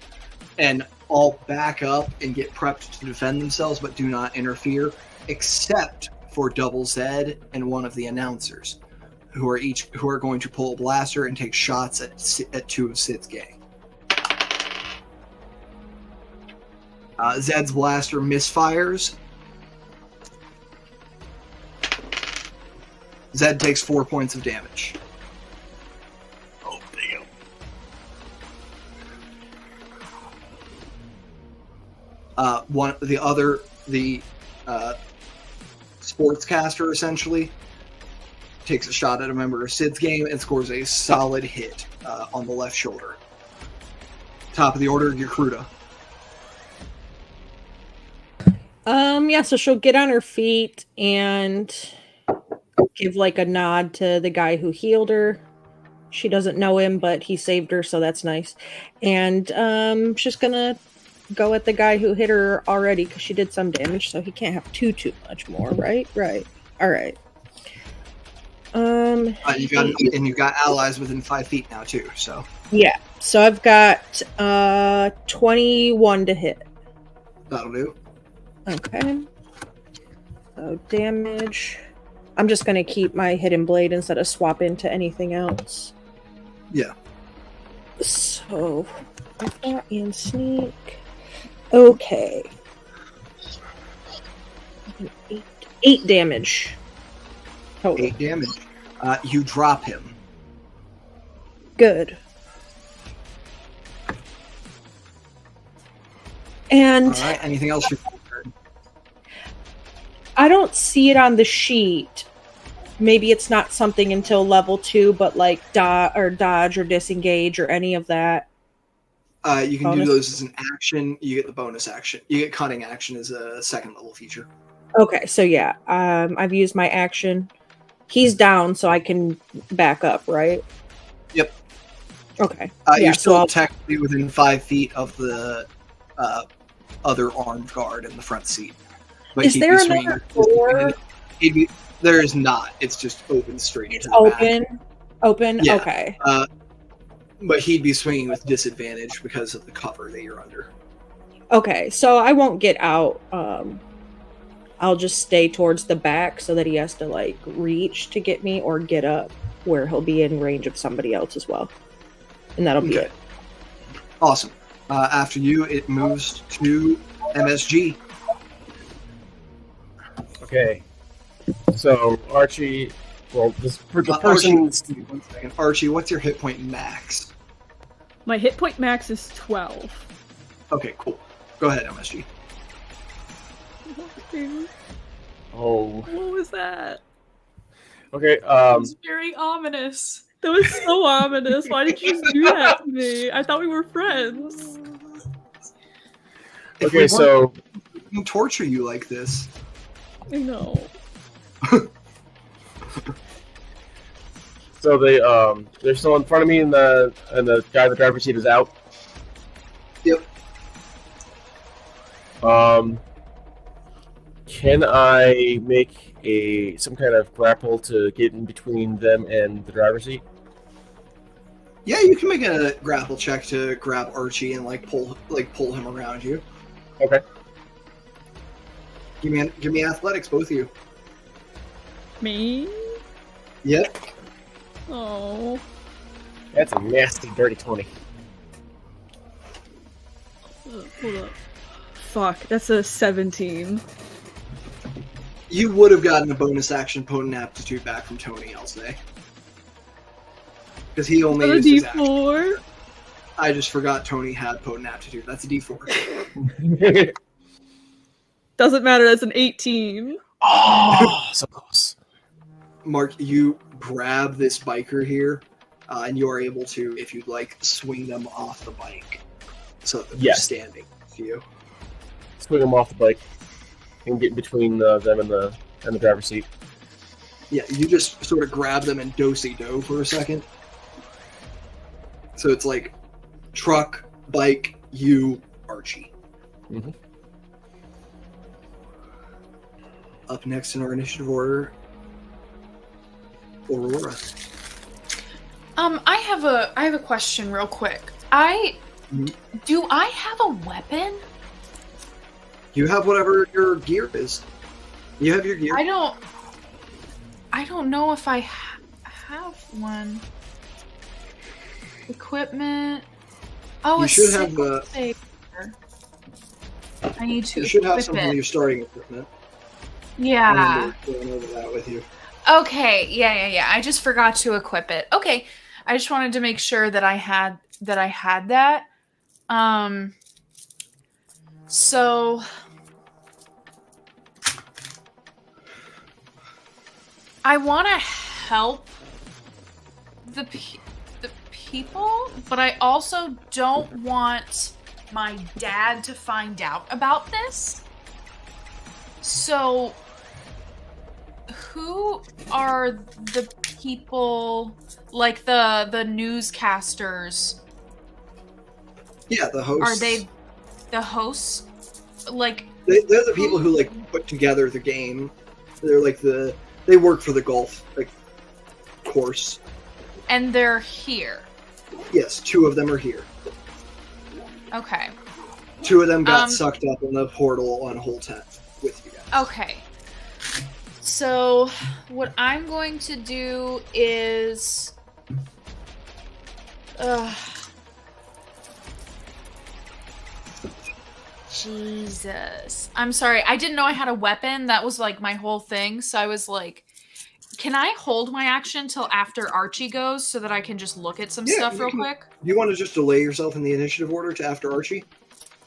and all back up and get prepped to defend themselves, but do not interfere, except for Double Z and one of the announcers, who are going to pull a blaster and take shots at two of Sid's gang. Zed's blaster misfires. Zed takes 4 points of damage. Oh, damn. The sportscaster essentially takes a shot at a member of Sid's game and scores a solid hit on the left shoulder. Top of the order, Yakruta. Yeah, so she'll get on her feet and give like a nod to the guy who healed her. She doesn't know him, but he saved her, so that's nice. And she's gonna go at the guy who hit her already because she did some damage, so he can't have too much more, right? Right. All right. You've got allies within 5 feet now too. So yeah. So I've got 21 to hit. That'll do. Okay. So damage. I'm just gonna keep my hidden blade instead of swap into anything else. Yeah. So and sneak. Okay. 8 damage. Total. 8 damage. You drop him. Good. And all right. Anything else? I don't see it on the sheet. Maybe it's not something until level 2, but like dodge or disengage or any of that. You can do those as an action. You get the bonus action. You get cutting action as a second level feature. Okay, so yeah, I've used my action. He's down, so I can back up, right? Yep. Okay. You're still technically within 5 feet of the other armed guard in the front seat. But is there another door? There is not. It's just open straight. It's open. Back. Open. Yeah. Okay. But he'd be swinging with disadvantage because of the cover that you're under. Okay, so I won't get out. I'll just stay towards the back so that he has to like reach to get me or get up where he'll be in range of somebody else as well. And that'll be it. Awesome. After you, it moves to MSG. Okay. So Archie, well, the person. Archie, 1 second. Archie, what's your hit point max? My hit point max is 12. Okay, cool. Go ahead, MSG. Oh. What was that? Okay. It was very ominous. That was so ominous. Why did you do that to me? I thought we were friends. Okay, so we torture you like this. I know. So they're still in front of me, and the guy in the driver's seat is out. Yep. Can I make some kind of grapple to get in between them and the driver's seat? Yeah, you can make a grapple check to grab Archie and pull him around you. Okay. Give me athletics, both of you. Me? Yep. Oh. That's a nasty, dirty 20. Hold up. Fuck, that's a 17. You would have gotten a bonus action potent aptitude back from Tony, I'll say. Because he only used his action. D4? I just forgot Tony had potent aptitude. That's a D4. Doesn't matter, that's an 18. Oh, so close. Mark, you grab this biker here, and you are able to, if you'd like, swing them off the bike. So that they're standing to you. Swing them off the bike and get between them and the driver's seat. Yeah, you just sort of grab them and do-si-do for a second. So it's like truck, bike, you, Archie. Mm-hmm. Up next in our initiative order, Aurora. I have a question real quick. Do I have a weapon? You have whatever your gear is. You have your gear. I don't know if I have one. Equipment. Oh, You a should have sickle saber. I need to. You should have equip some of it. your starting equipment. Yeah. I remember going over that with you. Okay. Yeah. I just forgot to equip it. Okay. I just wanted to make sure that I had that. So I want to help the people, but I also don't want my dad to find out about this. So who are the people, like the newscasters? Yeah, the hosts. Are they the hosts? Like They're the people who like put together the game. They're like they work for the golf course. And they're here. Yes, 2 of them are here. Okay. 2 of them got sucked up in the portal on Hole 10 with you guys. Okay. So what I'm going to do is Jesus. I'm sorry. I didn't know I had a weapon. That was like my whole thing. So I was like, can I hold my action till after Archie goes so that I can just look at some stuff real quick? You want to just delay yourself in the initiative order to after Archie?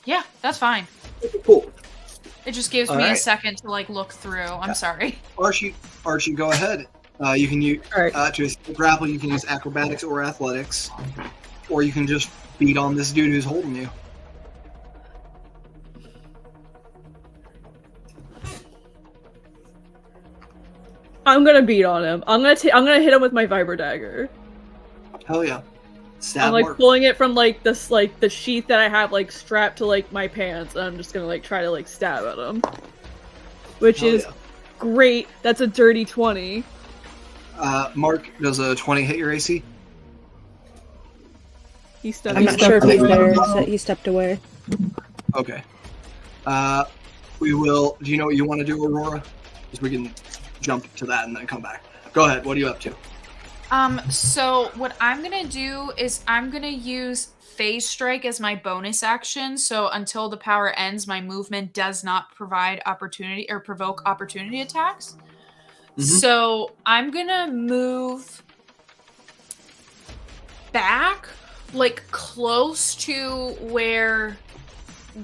Yeah, that's fine. Okay, cool. It just gives me a second to like look through. I'm sorry. Archie, go ahead. You can use to grapple. You can use acrobatics or athletics, or you can just beat on this dude who's holding you. I'm gonna beat on him. I'm gonna hit him with my vibro dagger. Hell yeah! Stab I'm like Mark. pulling it from like this like the sheath that I have like strapped to like my pants, and I'm just gonna like try to like stab at him. Which is great. That's a dirty 20. Mark, does a 20 hit your AC? I'm not sure if he's there. He stepped away. Okay. We will. Do you know what you want to do, Aurora? Because we can jump to that and then come back. Go ahead. What are you up to? So what I'm gonna do is I'm gonna use Phase Strike as my bonus action. So until the power ends, my movement does not provide opportunity or provoke opportunity attacks. Mm-hmm. So I'm gonna move back, like close to where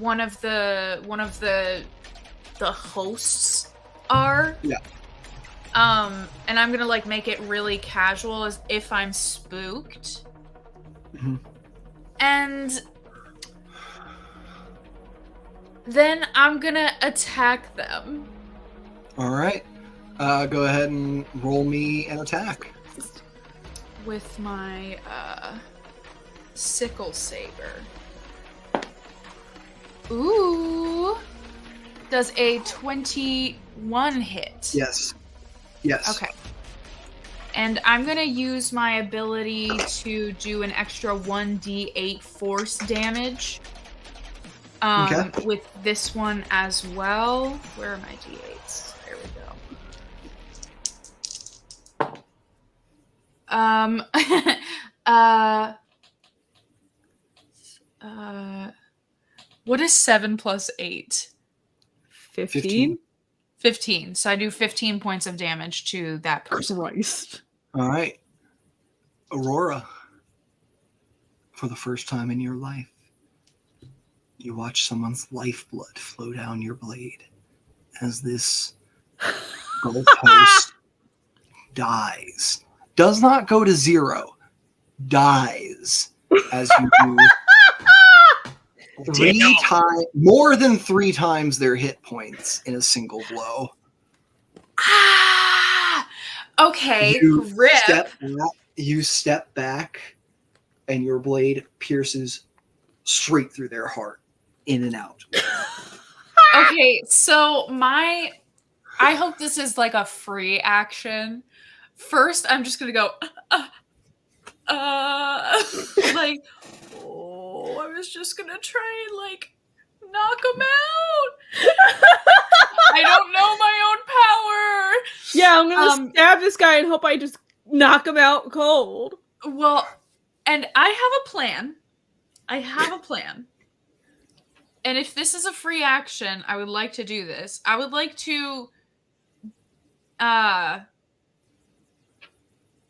one of the hosts are. Yeah. And I'm gonna like make it really casual as if I'm spooked. Mm-hmm. And then I'm gonna attack them. Alright. Go ahead and roll me an attack. With my sickle saber. Ooh. Does a 21 hit? Yes. Okay. And I'm going to use my ability to do an extra 1d8 force damage with this one as well. Where are my d8s? There we go. What is 7 plus 8? 15? 15. So I do 15 points of damage to that person. Christ. All right. Aurora, for the first time in your life, you watch someone's lifeblood flow down your blade as this goalpost dies. Does not go to 0. Dies as you do 3 times, more than 3 times their hit points in a single blow. Ah! Okay, rip. You step back, and your blade pierces straight through their heart, in and out. Okay, so I hope this is like a free action. First, I'm just gonna go, like, oh, I was just gonna try and like knock him out. I don't know my own power. Yeah, I'm gonna stab this guy and hope I just knock him out cold. Well, and I have a plan. And if this is a free action, I would like to do this. I would like to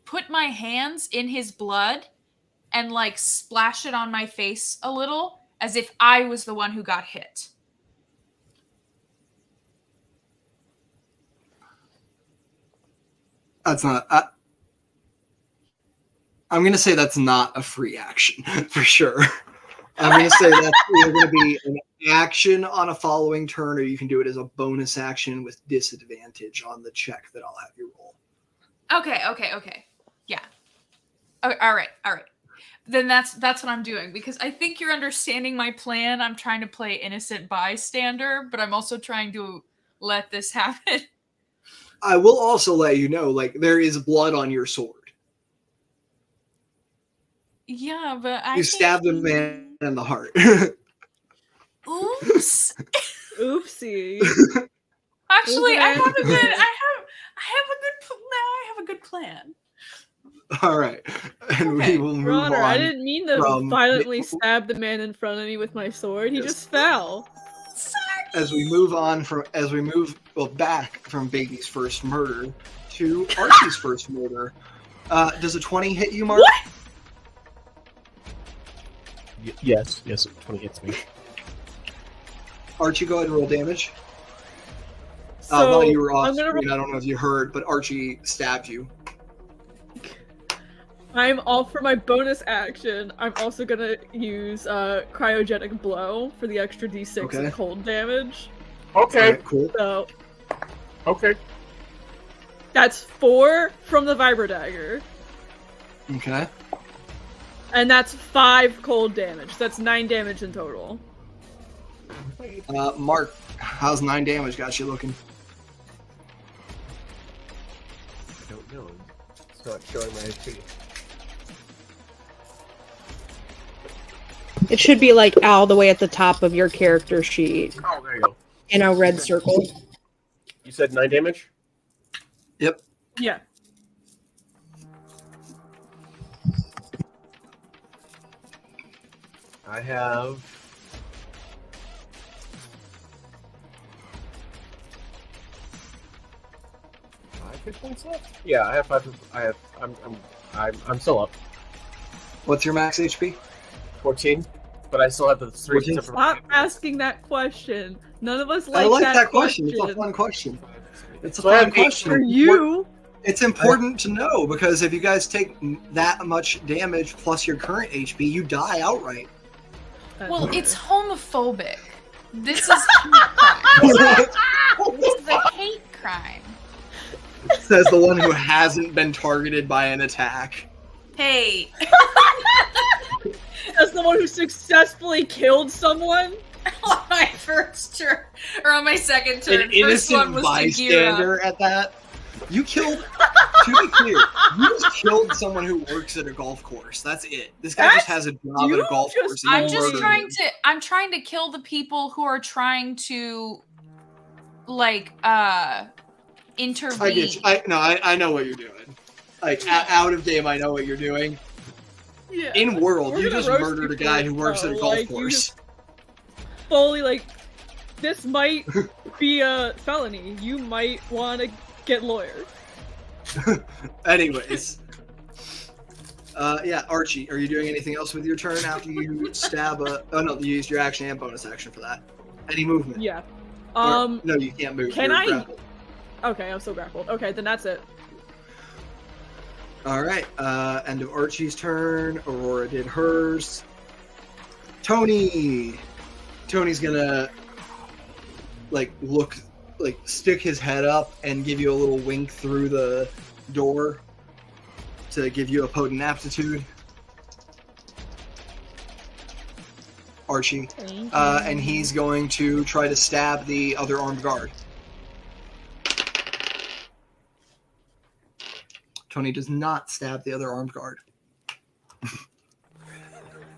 put my hands in his blood and like splash it on my face a little as if I was the one who got hit. That's not... I'm going to say that's not a free action, for sure. I'm going to say that's either going to be an action on a following turn, or you can do it as a bonus action with disadvantage on the check that I'll have you roll. Okay. Yeah. Okay, all right. Then that's what I'm doing, because I think you're understanding my plan. I'm trying to play innocent bystander, but I'm also trying to let this happen. I will also let you know, like, there is blood on your sword. Yeah, but you stabbed the man in the heart. Oops. Oopsie. Actually, I have a good plan. All right, and we will move on. I didn't mean to violently stab the man in front of me with my sword. He just fell. As we move back from Baby's first murder to Archie's first murder, does a 20 hit you, Mark? What? Yes, 20 hits me. Archie, go ahead and roll damage. So, while you were off screen, I don't know if you heard, but Archie stabbed you. I'm all for my bonus action. I'm also gonna use cryogenic blow for the extra d6 of cold damage. Okay, right, cool. So, okay. That's 4 from the vibro dagger. Okay. And that's 5 cold damage. That's 9 damage in total. Mark, how's 9 damage got you looking? I don't know. It's not showing my HP. It should be like all the way at the top of your character sheet. Oh, there you go. In a red circle. You said 9 damage? Yep. Yeah. I have 5 hit points left. Yeah, I have 5. I'm still up. What's your max HP? 14, but I still have the 3. Stop asking that question. None of us like, I like that that question. It's a fun question. It's a So I fun have question. For you. It's important to know, because if you guys take that much damage plus your current HP, you die outright. Well, it's homophobic. This is hate crime. This is a hate crime. Says the one who hasn't been targeted by an attack. Hey. As the one who successfully killed someone? On my first turn, or on my second turn. An innocent bystander at that. You killed, to be clear, you just killed someone who works at a golf course. That's it. This guy just has a job at a golf course. I'm trying to kill the people who are trying to, like, intervene. I get you. I know what you're doing. Like, out of game, I know what you're doing. Yeah. In world, you just murdered a guy who works at a golf course. fully like, this might be a felony. You might want to get lawyers. Anyways. Yeah, Archie, are you doing anything else with your turn after you stab a... Oh, no, you used your action and bonus action for that. Any movement? Yeah. No, you can't move. Can You're I... grappled. Okay, I'm still grappled. Okay, then that's it. Alright, end of Archie's turn. Aurora did hers. Tony's gonna, stick his head up and give you a little wink through the door to give you a potent aptitude. Archie. And he's going to try to stab the other armed guard. Tony does not stab the other armed guard.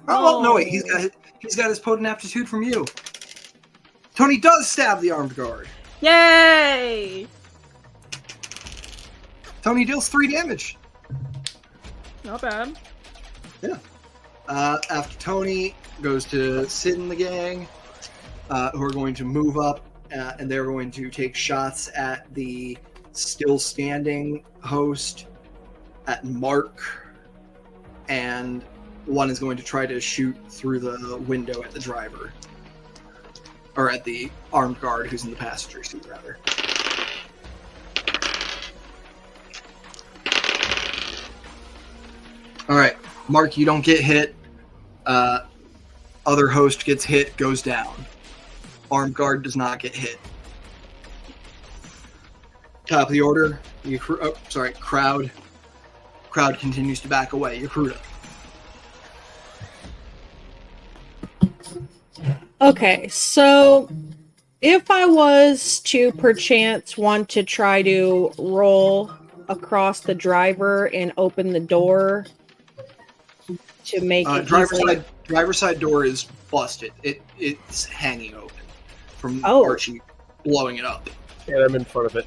Oh, no, wait. He's got his potent aptitude from you. Tony does stab the armed guard. Yay! Tony deals 3 damage. Not bad. Yeah. After Tony goes to Sid and the gang, who are going to move up, and they're going to take shots at the still standing host, at Mark, and one is going to try to shoot through the window at the driver. Or at the armed guard who's in the passenger seat, rather. Alright, Mark, you don't get hit. Other host gets hit, goes down. Armed guard does not get hit. Top of the order, crowd. Crowd continues to back away. Yakruta. Okay, so if I was to perchance want to try to roll across the driver and open the door to make it driver's side door is busted. It's hanging open from Archie blowing it up. Yeah, I'm in front of it.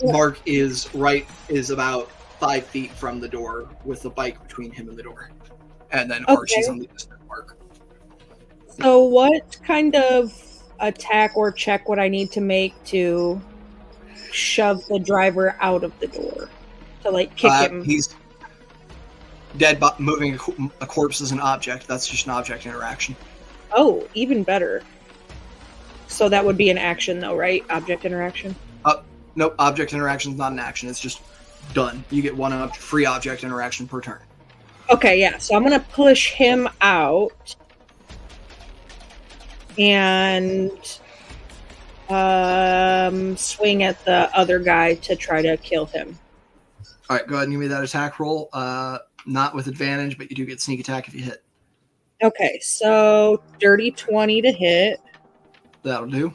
Mark is about 5 feet from the door with the bike between him and the door. And then Archie's on the distant Mark. So what kind of attack or check would I need to make to shove the driver out of the door? To kick him? He's dead, but moving a corpse is an object. That's just an object interaction. Oh, even better. So that would be an action though, right? Object interaction? Nope, object interaction is not an action. It's just done. You get one free object interaction per turn. Okay, yeah. So I'm going to push him out and swing at the other guy to try to kill him. All right, go ahead and give me that attack roll. Not with advantage, but you do get sneak attack if you hit. Okay, so dirty 20 to hit. That'll do.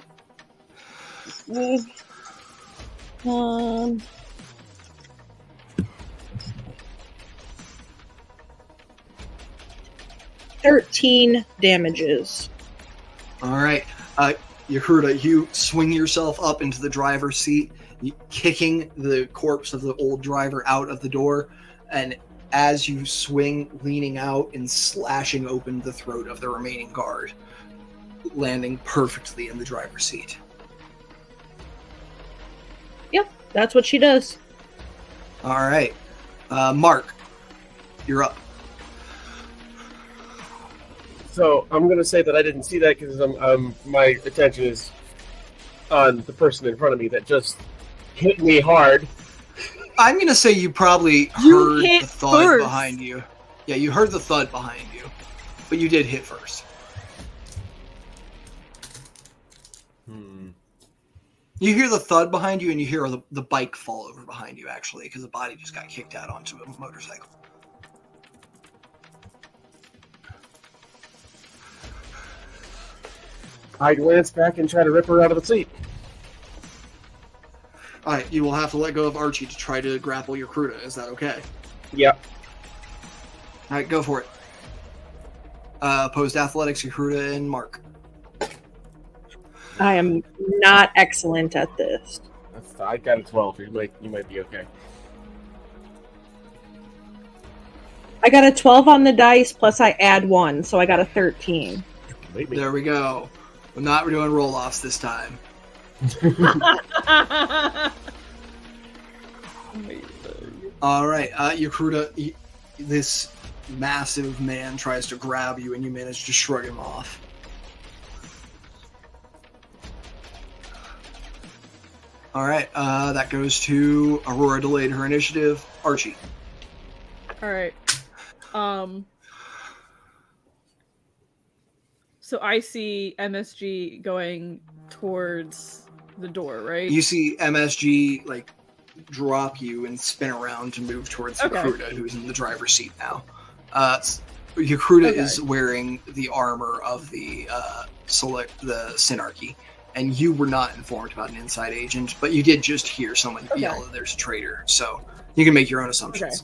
13 damages. All right. Yakruta, you swing yourself up into the driver's seat, kicking the corpse of the old driver out of the door, and as you swing, leaning out and slashing open the throat of the remaining guard, landing perfectly in the driver's seat. Yep, that's what she does. All right. Mark, you're up. So I'm gonna say that I didn't see that because my attention is on the person in front of me that just hit me hard. I'm gonna say you probably heard the thud first. behind you. Yeah, you heard the thud behind you, but you did hit first. You hear the thud behind you, and you hear the bike fall over behind you, actually, because the body just got kicked out onto a motorcycle. I glance back and try to rip her out of the seat. All right, you will have to let go of Archie to try to grapple Yakruta. Is that okay? Yep. All right, go for it. Opposed athletics, Yakruta and Mark. I am not excellent at this. I got a 12. You might be okay. I got a 12 on the dice, plus I add 1, so I got a 13. Maybe. There we go. We're not doing roll-offs this time. All right, Yakuta, this massive man tries to grab you, and you manage to shrug him off. All right, that goes to Aurora. Delayed her initiative. Archie. All right. So I see MSG going towards the door, right? You see MSG like drop you and spin around to move towards Yakuta, who's in the driver's seat now. Yakuta is wearing the armor of the Synarchy, and you were not informed about an inside agent, but you did just hear someone yell that there's a traitor, so you can make your own assumptions.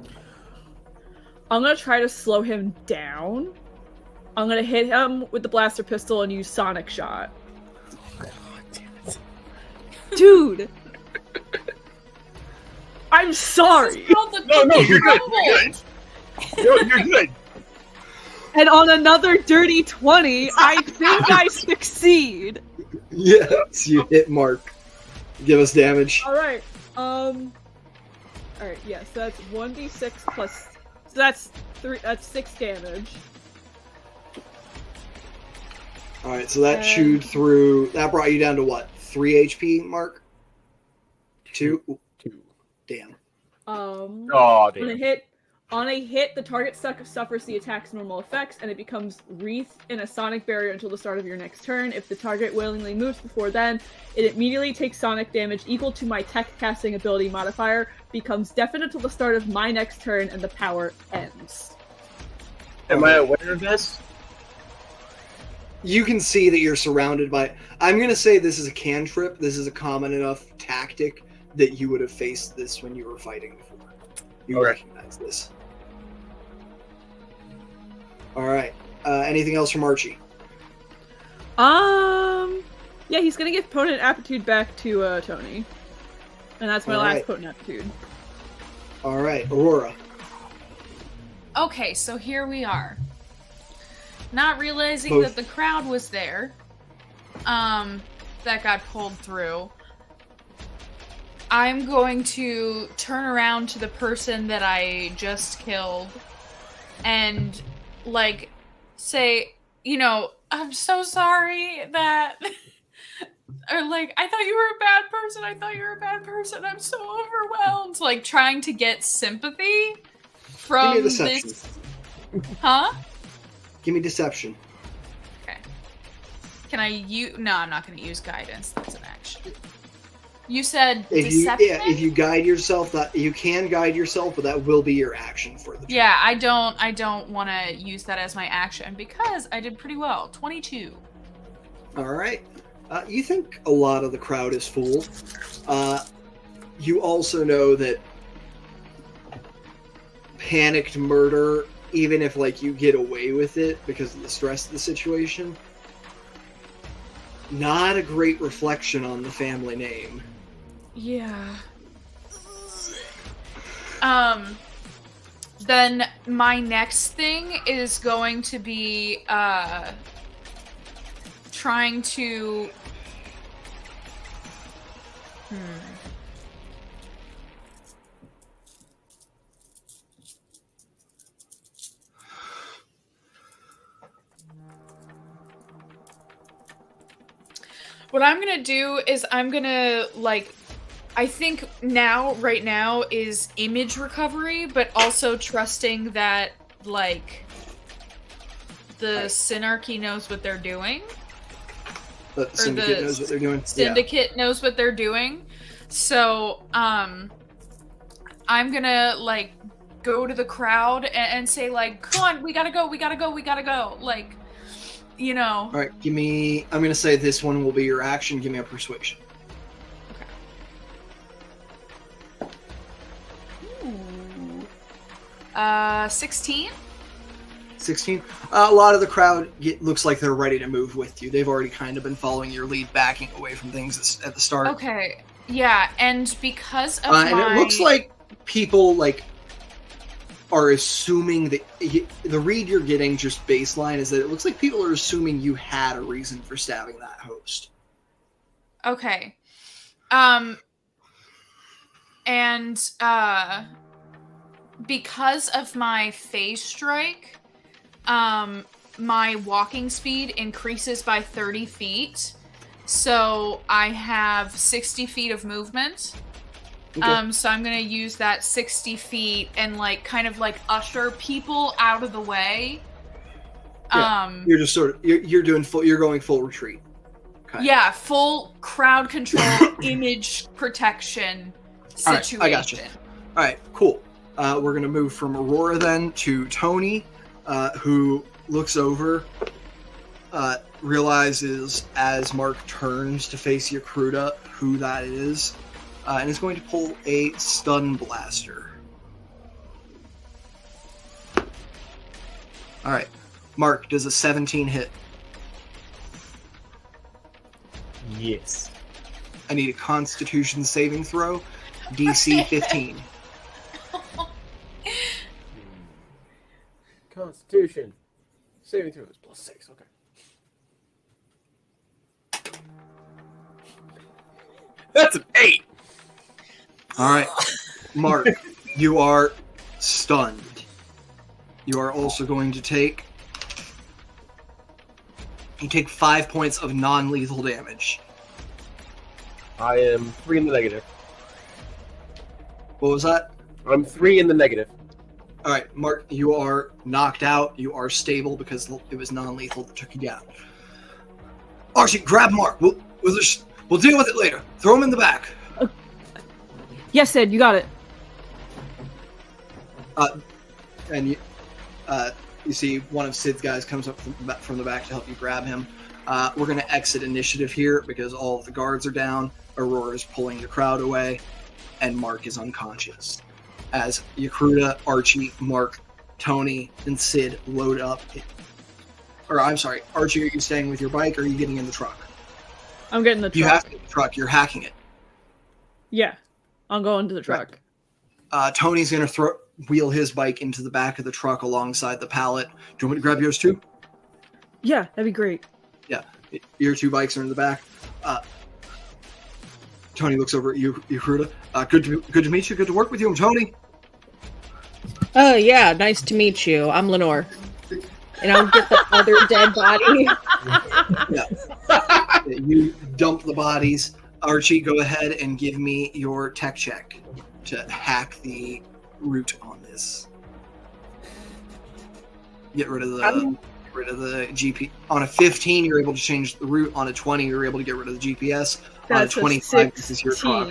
Okay. I'm gonna try to slow him down. I'm gonna hit him with the blaster pistol and use Sonic Shot. God damn it. Dude! I'm sorry! No, you're good. You're good. And on another dirty 20, I think I succeed. Yes, you hit Mark. Give us damage. Alright, alright, yeah, so that's 1d6 plus, so that's 6 damage. Alright, so that chewed through, that brought you down to what? 3 HP, Mark? 2? Damn. Oh, damn. On a hit, the target suffers the attack's normal effects, and it becomes wreathed in a sonic barrier until the start of your next turn. If the target willingly moves before then, it immediately takes sonic damage equal to my tech casting ability modifier, becomes deafened until the start of my next turn, and the power ends. Am I aware of this? You can see that you're surrounded by... I'm going to say this is a cantrip. This is a common enough tactic that you would have faced this when you were fighting before. You recognize this. Alright. Anything else from Archie? Yeah, he's gonna give Potent Aptitude back to Tony. And that's my last Potent Aptitude. Alright, Aurora. Okay, so here we are. Not realizing that the crowd was there, that got pulled through. I'm going to turn around to the person that I just killed and, like, say, you know, I'm so sorry that... or, like, I thought you were a bad person. I thought you were a bad person. I'm so overwhelmed. Like, trying to get sympathy from Give me deception. this... Huh? Give me deception. Okay. Can I use... No, I'm not going to use guidance. That's an action. You said deception? If you guide yourself, that you can guide yourself, but that will be your action for the turn. Yeah, I don't want to use that as my action because I did pretty well. 22. All right. You think a lot of the crowd is fooled. You also know that panicked murder, even if like you get away with it because of the stress of the situation, not a great reflection on the family name. Yeah. Then my next thing is going to be trying to What I'm gonna do is I'm gonna, like, I think right now is image recovery, but also trusting that, like, the Synarchy knows what they're doing. The Syndicate knows what they're doing. Syndicate knows what they're doing. So, I'm gonna, like, go to the crowd and say, like, come on, we gotta go. Like, you know. All right, I'm going to say this one will be your action. Give me a persuasion. Okay. Ooh. 16? 16? A lot of the crowd looks like they're ready to move with you. They've already kind of been following your lead, backing away from things at the start. Okay. Yeah, and because of and it looks like people, like, are assuming that the read you're getting just baseline is that it looks like people are assuming you had a reason for stabbing that host. Okay. And because of my phase strike, my walking speed increases by 30 feet. So I have 60 feet of movement. Okay. So I'm gonna use that 60 feet and kind of usher people out of the way. Yeah. You're just you're going full retreat. Okay. Yeah, full crowd control, image protection situation. All right, I got you. All right, cool. We're gonna move from Aurora then to Tony, who looks over, realizes as Mark turns to face Yakruta who that is. And is going to pull a stun blaster. Alright. Mark, does a 17 hit? Yes. I need a Constitution saving throw. DC 15. Constitution. Saving throw is +6. Okay. That's an 8. Alright. Mark, you are stunned. You are also going to take... You take 5 points of non-lethal damage. I am 3 in the negative. What was that? I'm 3 in the negative. Alright, Mark, you are knocked out. You are stable because it was non-lethal that took you down. Archie, grab Mark. We'll deal with it later. Throw him in the back. Yes, Sid, you got it. And you see one of Sid's guys comes up from the back to help you grab him. We're going to exit initiative here because all of the guards are down. Aurora is pulling the crowd away, and Mark is unconscious. As Yakruta, Archie, Mark, Tony, and Sid load up. Or, I'm sorry, Archie, are you staying with your bike or are you getting in the truck? I'm getting the truck. You have to get in the truck. You're hacking it. Yeah, I'll go into the truck. Right. Tony's going to wheel his bike into the back of the truck alongside the pallet. Do you want me to grab yours too? Yeah, that'd be great. Yeah, your 2 bikes are in the back. Tony looks over at you, Yakruta. Good to meet you. Good to work with you. I'm Tony. Oh, yeah, nice to meet you. I'm Lenore. And I'll get the other dead body. Yeah. You dump the bodies. Archie, go ahead and give me your tech check to hack the route on this. Get rid of the GP. On a 15, you're able to change the route. On a 20, you're able to get rid of the GPS. That's on a 25, this is your truck.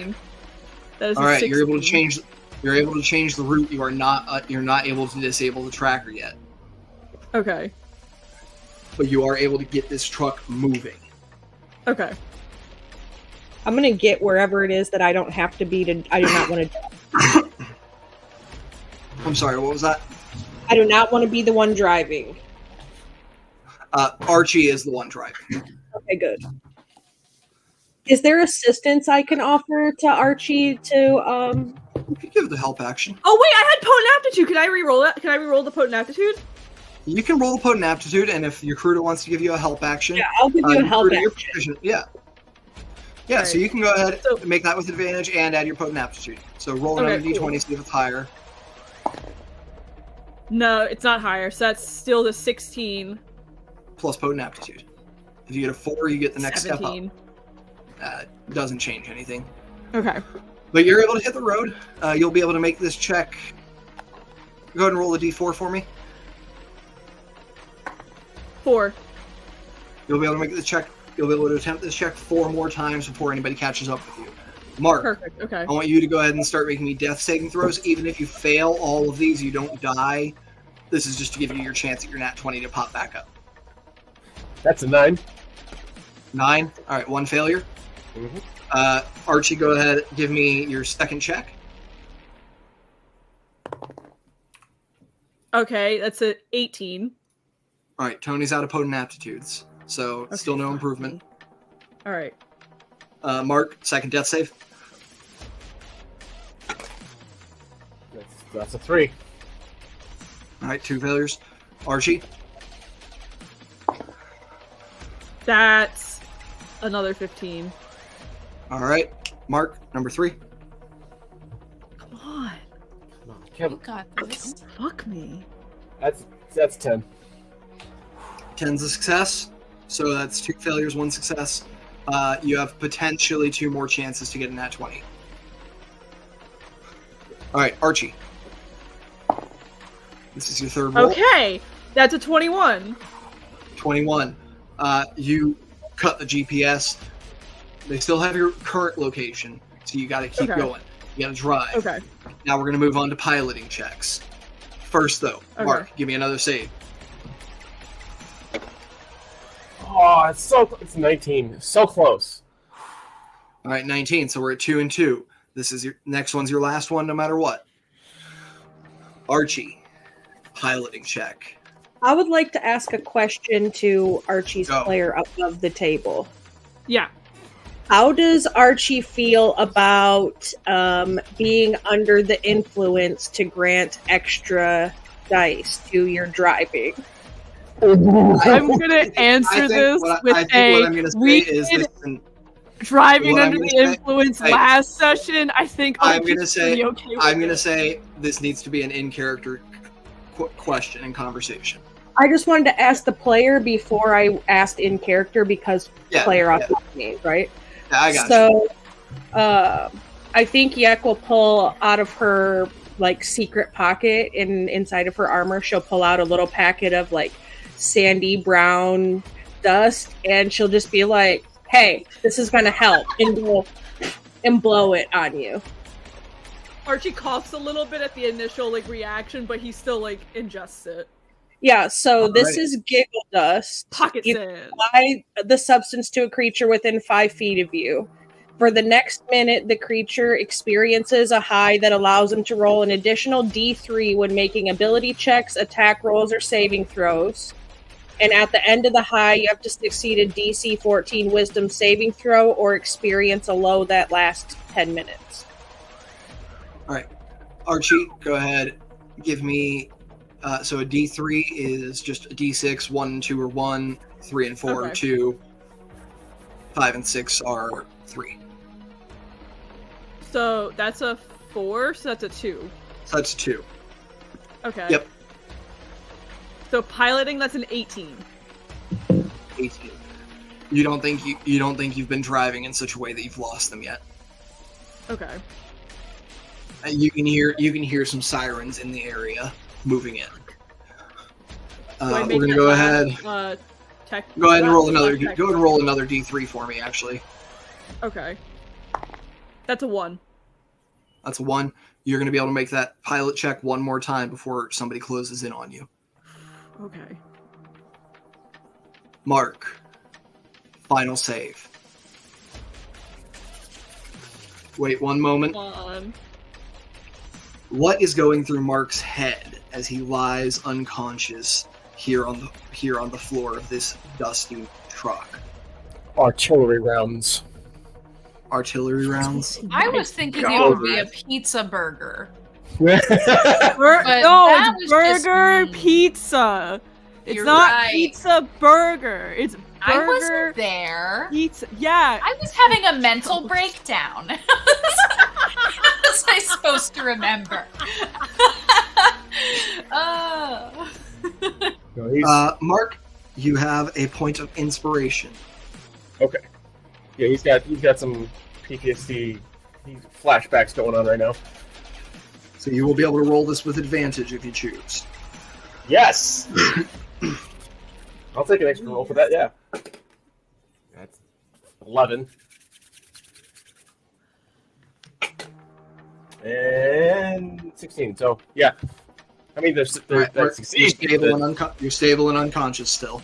That is all right, you're able to change. You're able to change the route. You are not. You're not able to disable the tracker yet. Okay. But you are able to get this truck moving. Okay. I'm gonna get wherever it is that I don't have to be to. I do not want to. I'm sorry. What was that? I do not want to be the one driving. Archie is the one driving. Okay, good. Is there assistance I can offer to Archie to? You can give the help action. Oh wait, I had potent aptitude. Can I re-roll that? Can I re-roll the potent aptitude? You can roll the potent aptitude, and if your recruiter wants to give you a help action, Yeah, I'll give you a help action. Yeah. Yeah, Right. so you can go ahead and make that with advantage and add your potent aptitude. So roll another d20, see if it's higher. No, it's not higher. So that's still the 16. Plus potent aptitude. If you get a 4, you get the next 17. step up. Doesn't change anything. Okay. But you're able to hit the road. You'll be able to make this check. Go ahead and roll a d4 for me. 4. You'll be able to make this check. You'll be able to attempt this check 4 more times before anybody catches up with you. Mark, Perfect. Okay. I want you to go ahead and start making me death saving throws. Even if you fail all of these, you don't die. This is just to give you your chance at your nat 20 to pop back up. That's a 9. 9? All right, 1 failure. Mm-hmm. Archie, go ahead. Give me your second check. Okay, that's a 18. All right, Tony's out of potent aptitudes, so Okay, still no fuck improvement. me. All right. Mark, second death save. That's a 3. All right, 2 failures. Archie. That's another 15. All right. Mark, number 3. Come on. You got this. Don't fuck me. That's 10. 10's a success. So that's 2 failures, 1 success. You have potentially 2 more chances to get in that 20. All right, Archie. This is your 3rd roll. Okay, that's a 21. 21. You cut the GPS. They still have your current location, so you got to keep going. You got to drive. Okay. Now we're going to move on to piloting checks. First, though, Mark, give me another save. Oh, it's 19. So close. All right, 19. So we're at 2 and 2. This is your next one's your last one, no matter what. Archie, piloting check. I would like to ask a question to Archie's Go. player above the table. Yeah. How does Archie feel about being under the influence to grant extra dice to your driving? I'm gonna answer this with driving under the influence last session. I think I'm gonna say this needs to be an in-character question and conversation. I just wanted to ask the player before I asked in character because player off me, right? Yeah, I got you. So, I think Yek will pull out of her secret pocket and inside of her armor, she'll pull out a little packet of sandy brown dust, and she'll just be like, "Hey, this is gonna help," and blow it on you. Archie coughs a little bit at the initial reaction, but he still ingests it. Yeah, so this is giggle dust. Pocket You sand. apply the substance to a creature within 5 feet of you. For the next minute, the creature experiences a high that allows them to roll an additional D3 when making ability checks, attack rolls, or saving throws. And at the end of the high, you have to succeed a DC 14 Wisdom saving throw or experience a low that lasts 10 minutes. All right, Archie, go ahead. Give me. So a D3 is just a D6. 1 and 2 are 1. 3 and 4 are 2. 5 and 6 are 3. So that's a 4. So that's a 2. So that's 2. Okay. Yep. So piloting, that's an 18. 18. You don't think you've been driving in such a way that you've lost them yet. Okay. You can hear some sirens in the area moving in. We're gonna go ahead. Go ahead and roll another. Go ahead and roll another D3 for me. Actually. Okay. That's a 1. That's a 1. You're gonna be able to make that pilot check one more time before somebody closes in on you. Okay. Mark. Final save. Wait one moment. What is going through Mark's head as he lies unconscious here on the floor of this dusty truck? Artillery rounds. Artillery rounds? I was thinking it would be a pizza burger. No, that it's was burger pizza. It's You're not right. pizza burger. It's burger I wasn't there. pizza. Yeah. I was having a mental breakdown. How was I supposed to remember? Oh. Mark, you have a point of inspiration. Okay. Yeah, he's got some PTSD flashbacks going on right now. So you will be able to roll this with advantage if you choose. Yes! I'll take an extra roll for that, yeah. That's 11. And 16, so, yeah. I mean, there's Right, that Mark, succeeds. you're stable and unconscious still.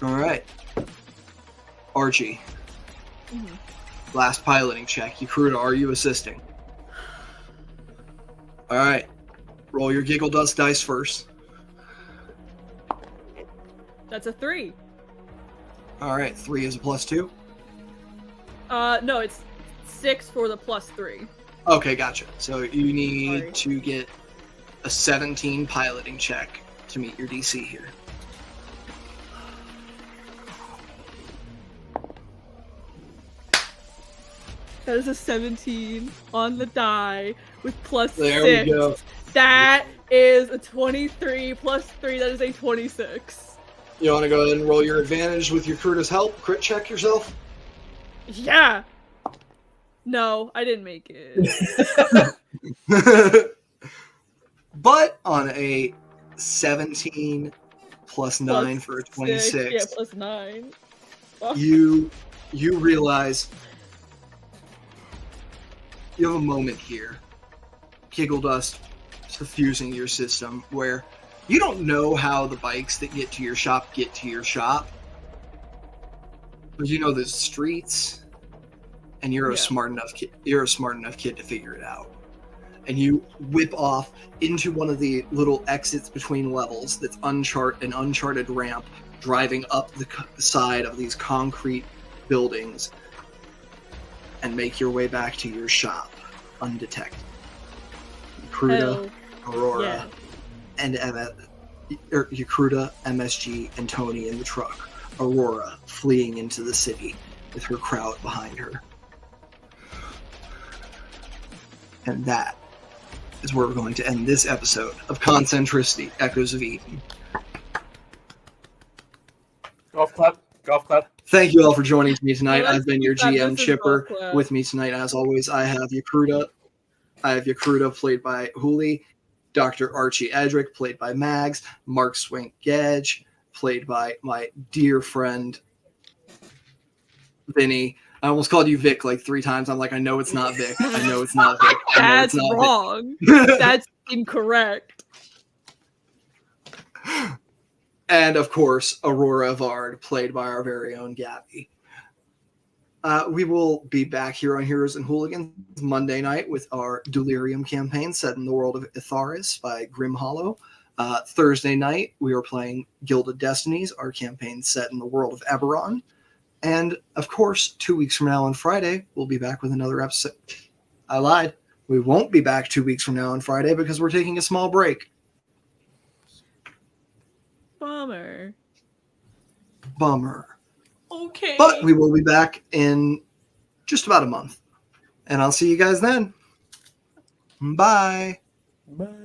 All right. Archie. Mm-hmm. Last piloting check. Yakruta, are you assisting? All right. Roll your giggle dust dice first. That's a 3. All right. 3 is a +2. No, it's 6 for the +3. Okay, gotcha. So you need Sorry. to get a 17 piloting check to meet your DC here. That is a 17 on the die with plus There 6. we go. That is a 23 plus 3. That is a 26. You want to go ahead and roll your advantage with your Kurta's help? Crit check yourself? Yeah. No, I didn't make it. But on a 17 plus 9 for a 26, 6, yeah, plus 9. Fuck. you realize you have a moment here, Giggle Dust, suffusing your system, where you don't know how the bikes that get to your shop, but you know the streets, and you're a smart enough kid. You're a smart enough kid to figure it out. And you whip off into one of the little exits between levels that's an uncharted ramp driving up the side of these concrete buildings, and make your way back to your shop undetected. Yakruta, Aurora, and Yakruta, MSG, and Tony in the truck. Aurora fleeing into the city with her crowd behind her. And that is where we're going to end this episode of Concentricity, Echoes of Eden. Golf clap. Golf clap. Thank you all for joining me tonight. Well, I've been your that's GM Chipper. golf clap. With me tonight, as always, I have Yakruta. Played by Huli. Dr. Archie Edric, played by Mags. Mark Swink Gedge, played by my dear friend Vinny. I almost called you Vic like 3 times. I'm like, I know it's not Vic. I know it's not Vic. That's wrong. That's incorrect. And of course, Aurora Vard, played by our very own Gabby. We will be back here on Heroes and Hooligans Monday night with our Delirium campaign set in the world of Itharis by Grim Hollow. Thursday night, we are playing Gilded Destinies, our campaign set in the world of Eberron. And of course, 2 weeks from now on Friday, we'll be back with another episode. I lied. We won't be back 2 weeks from now on Friday because we're taking a small break. Bummer. Okay. But we will be back in just about a month. And I'll see you guys then. Bye. Bye.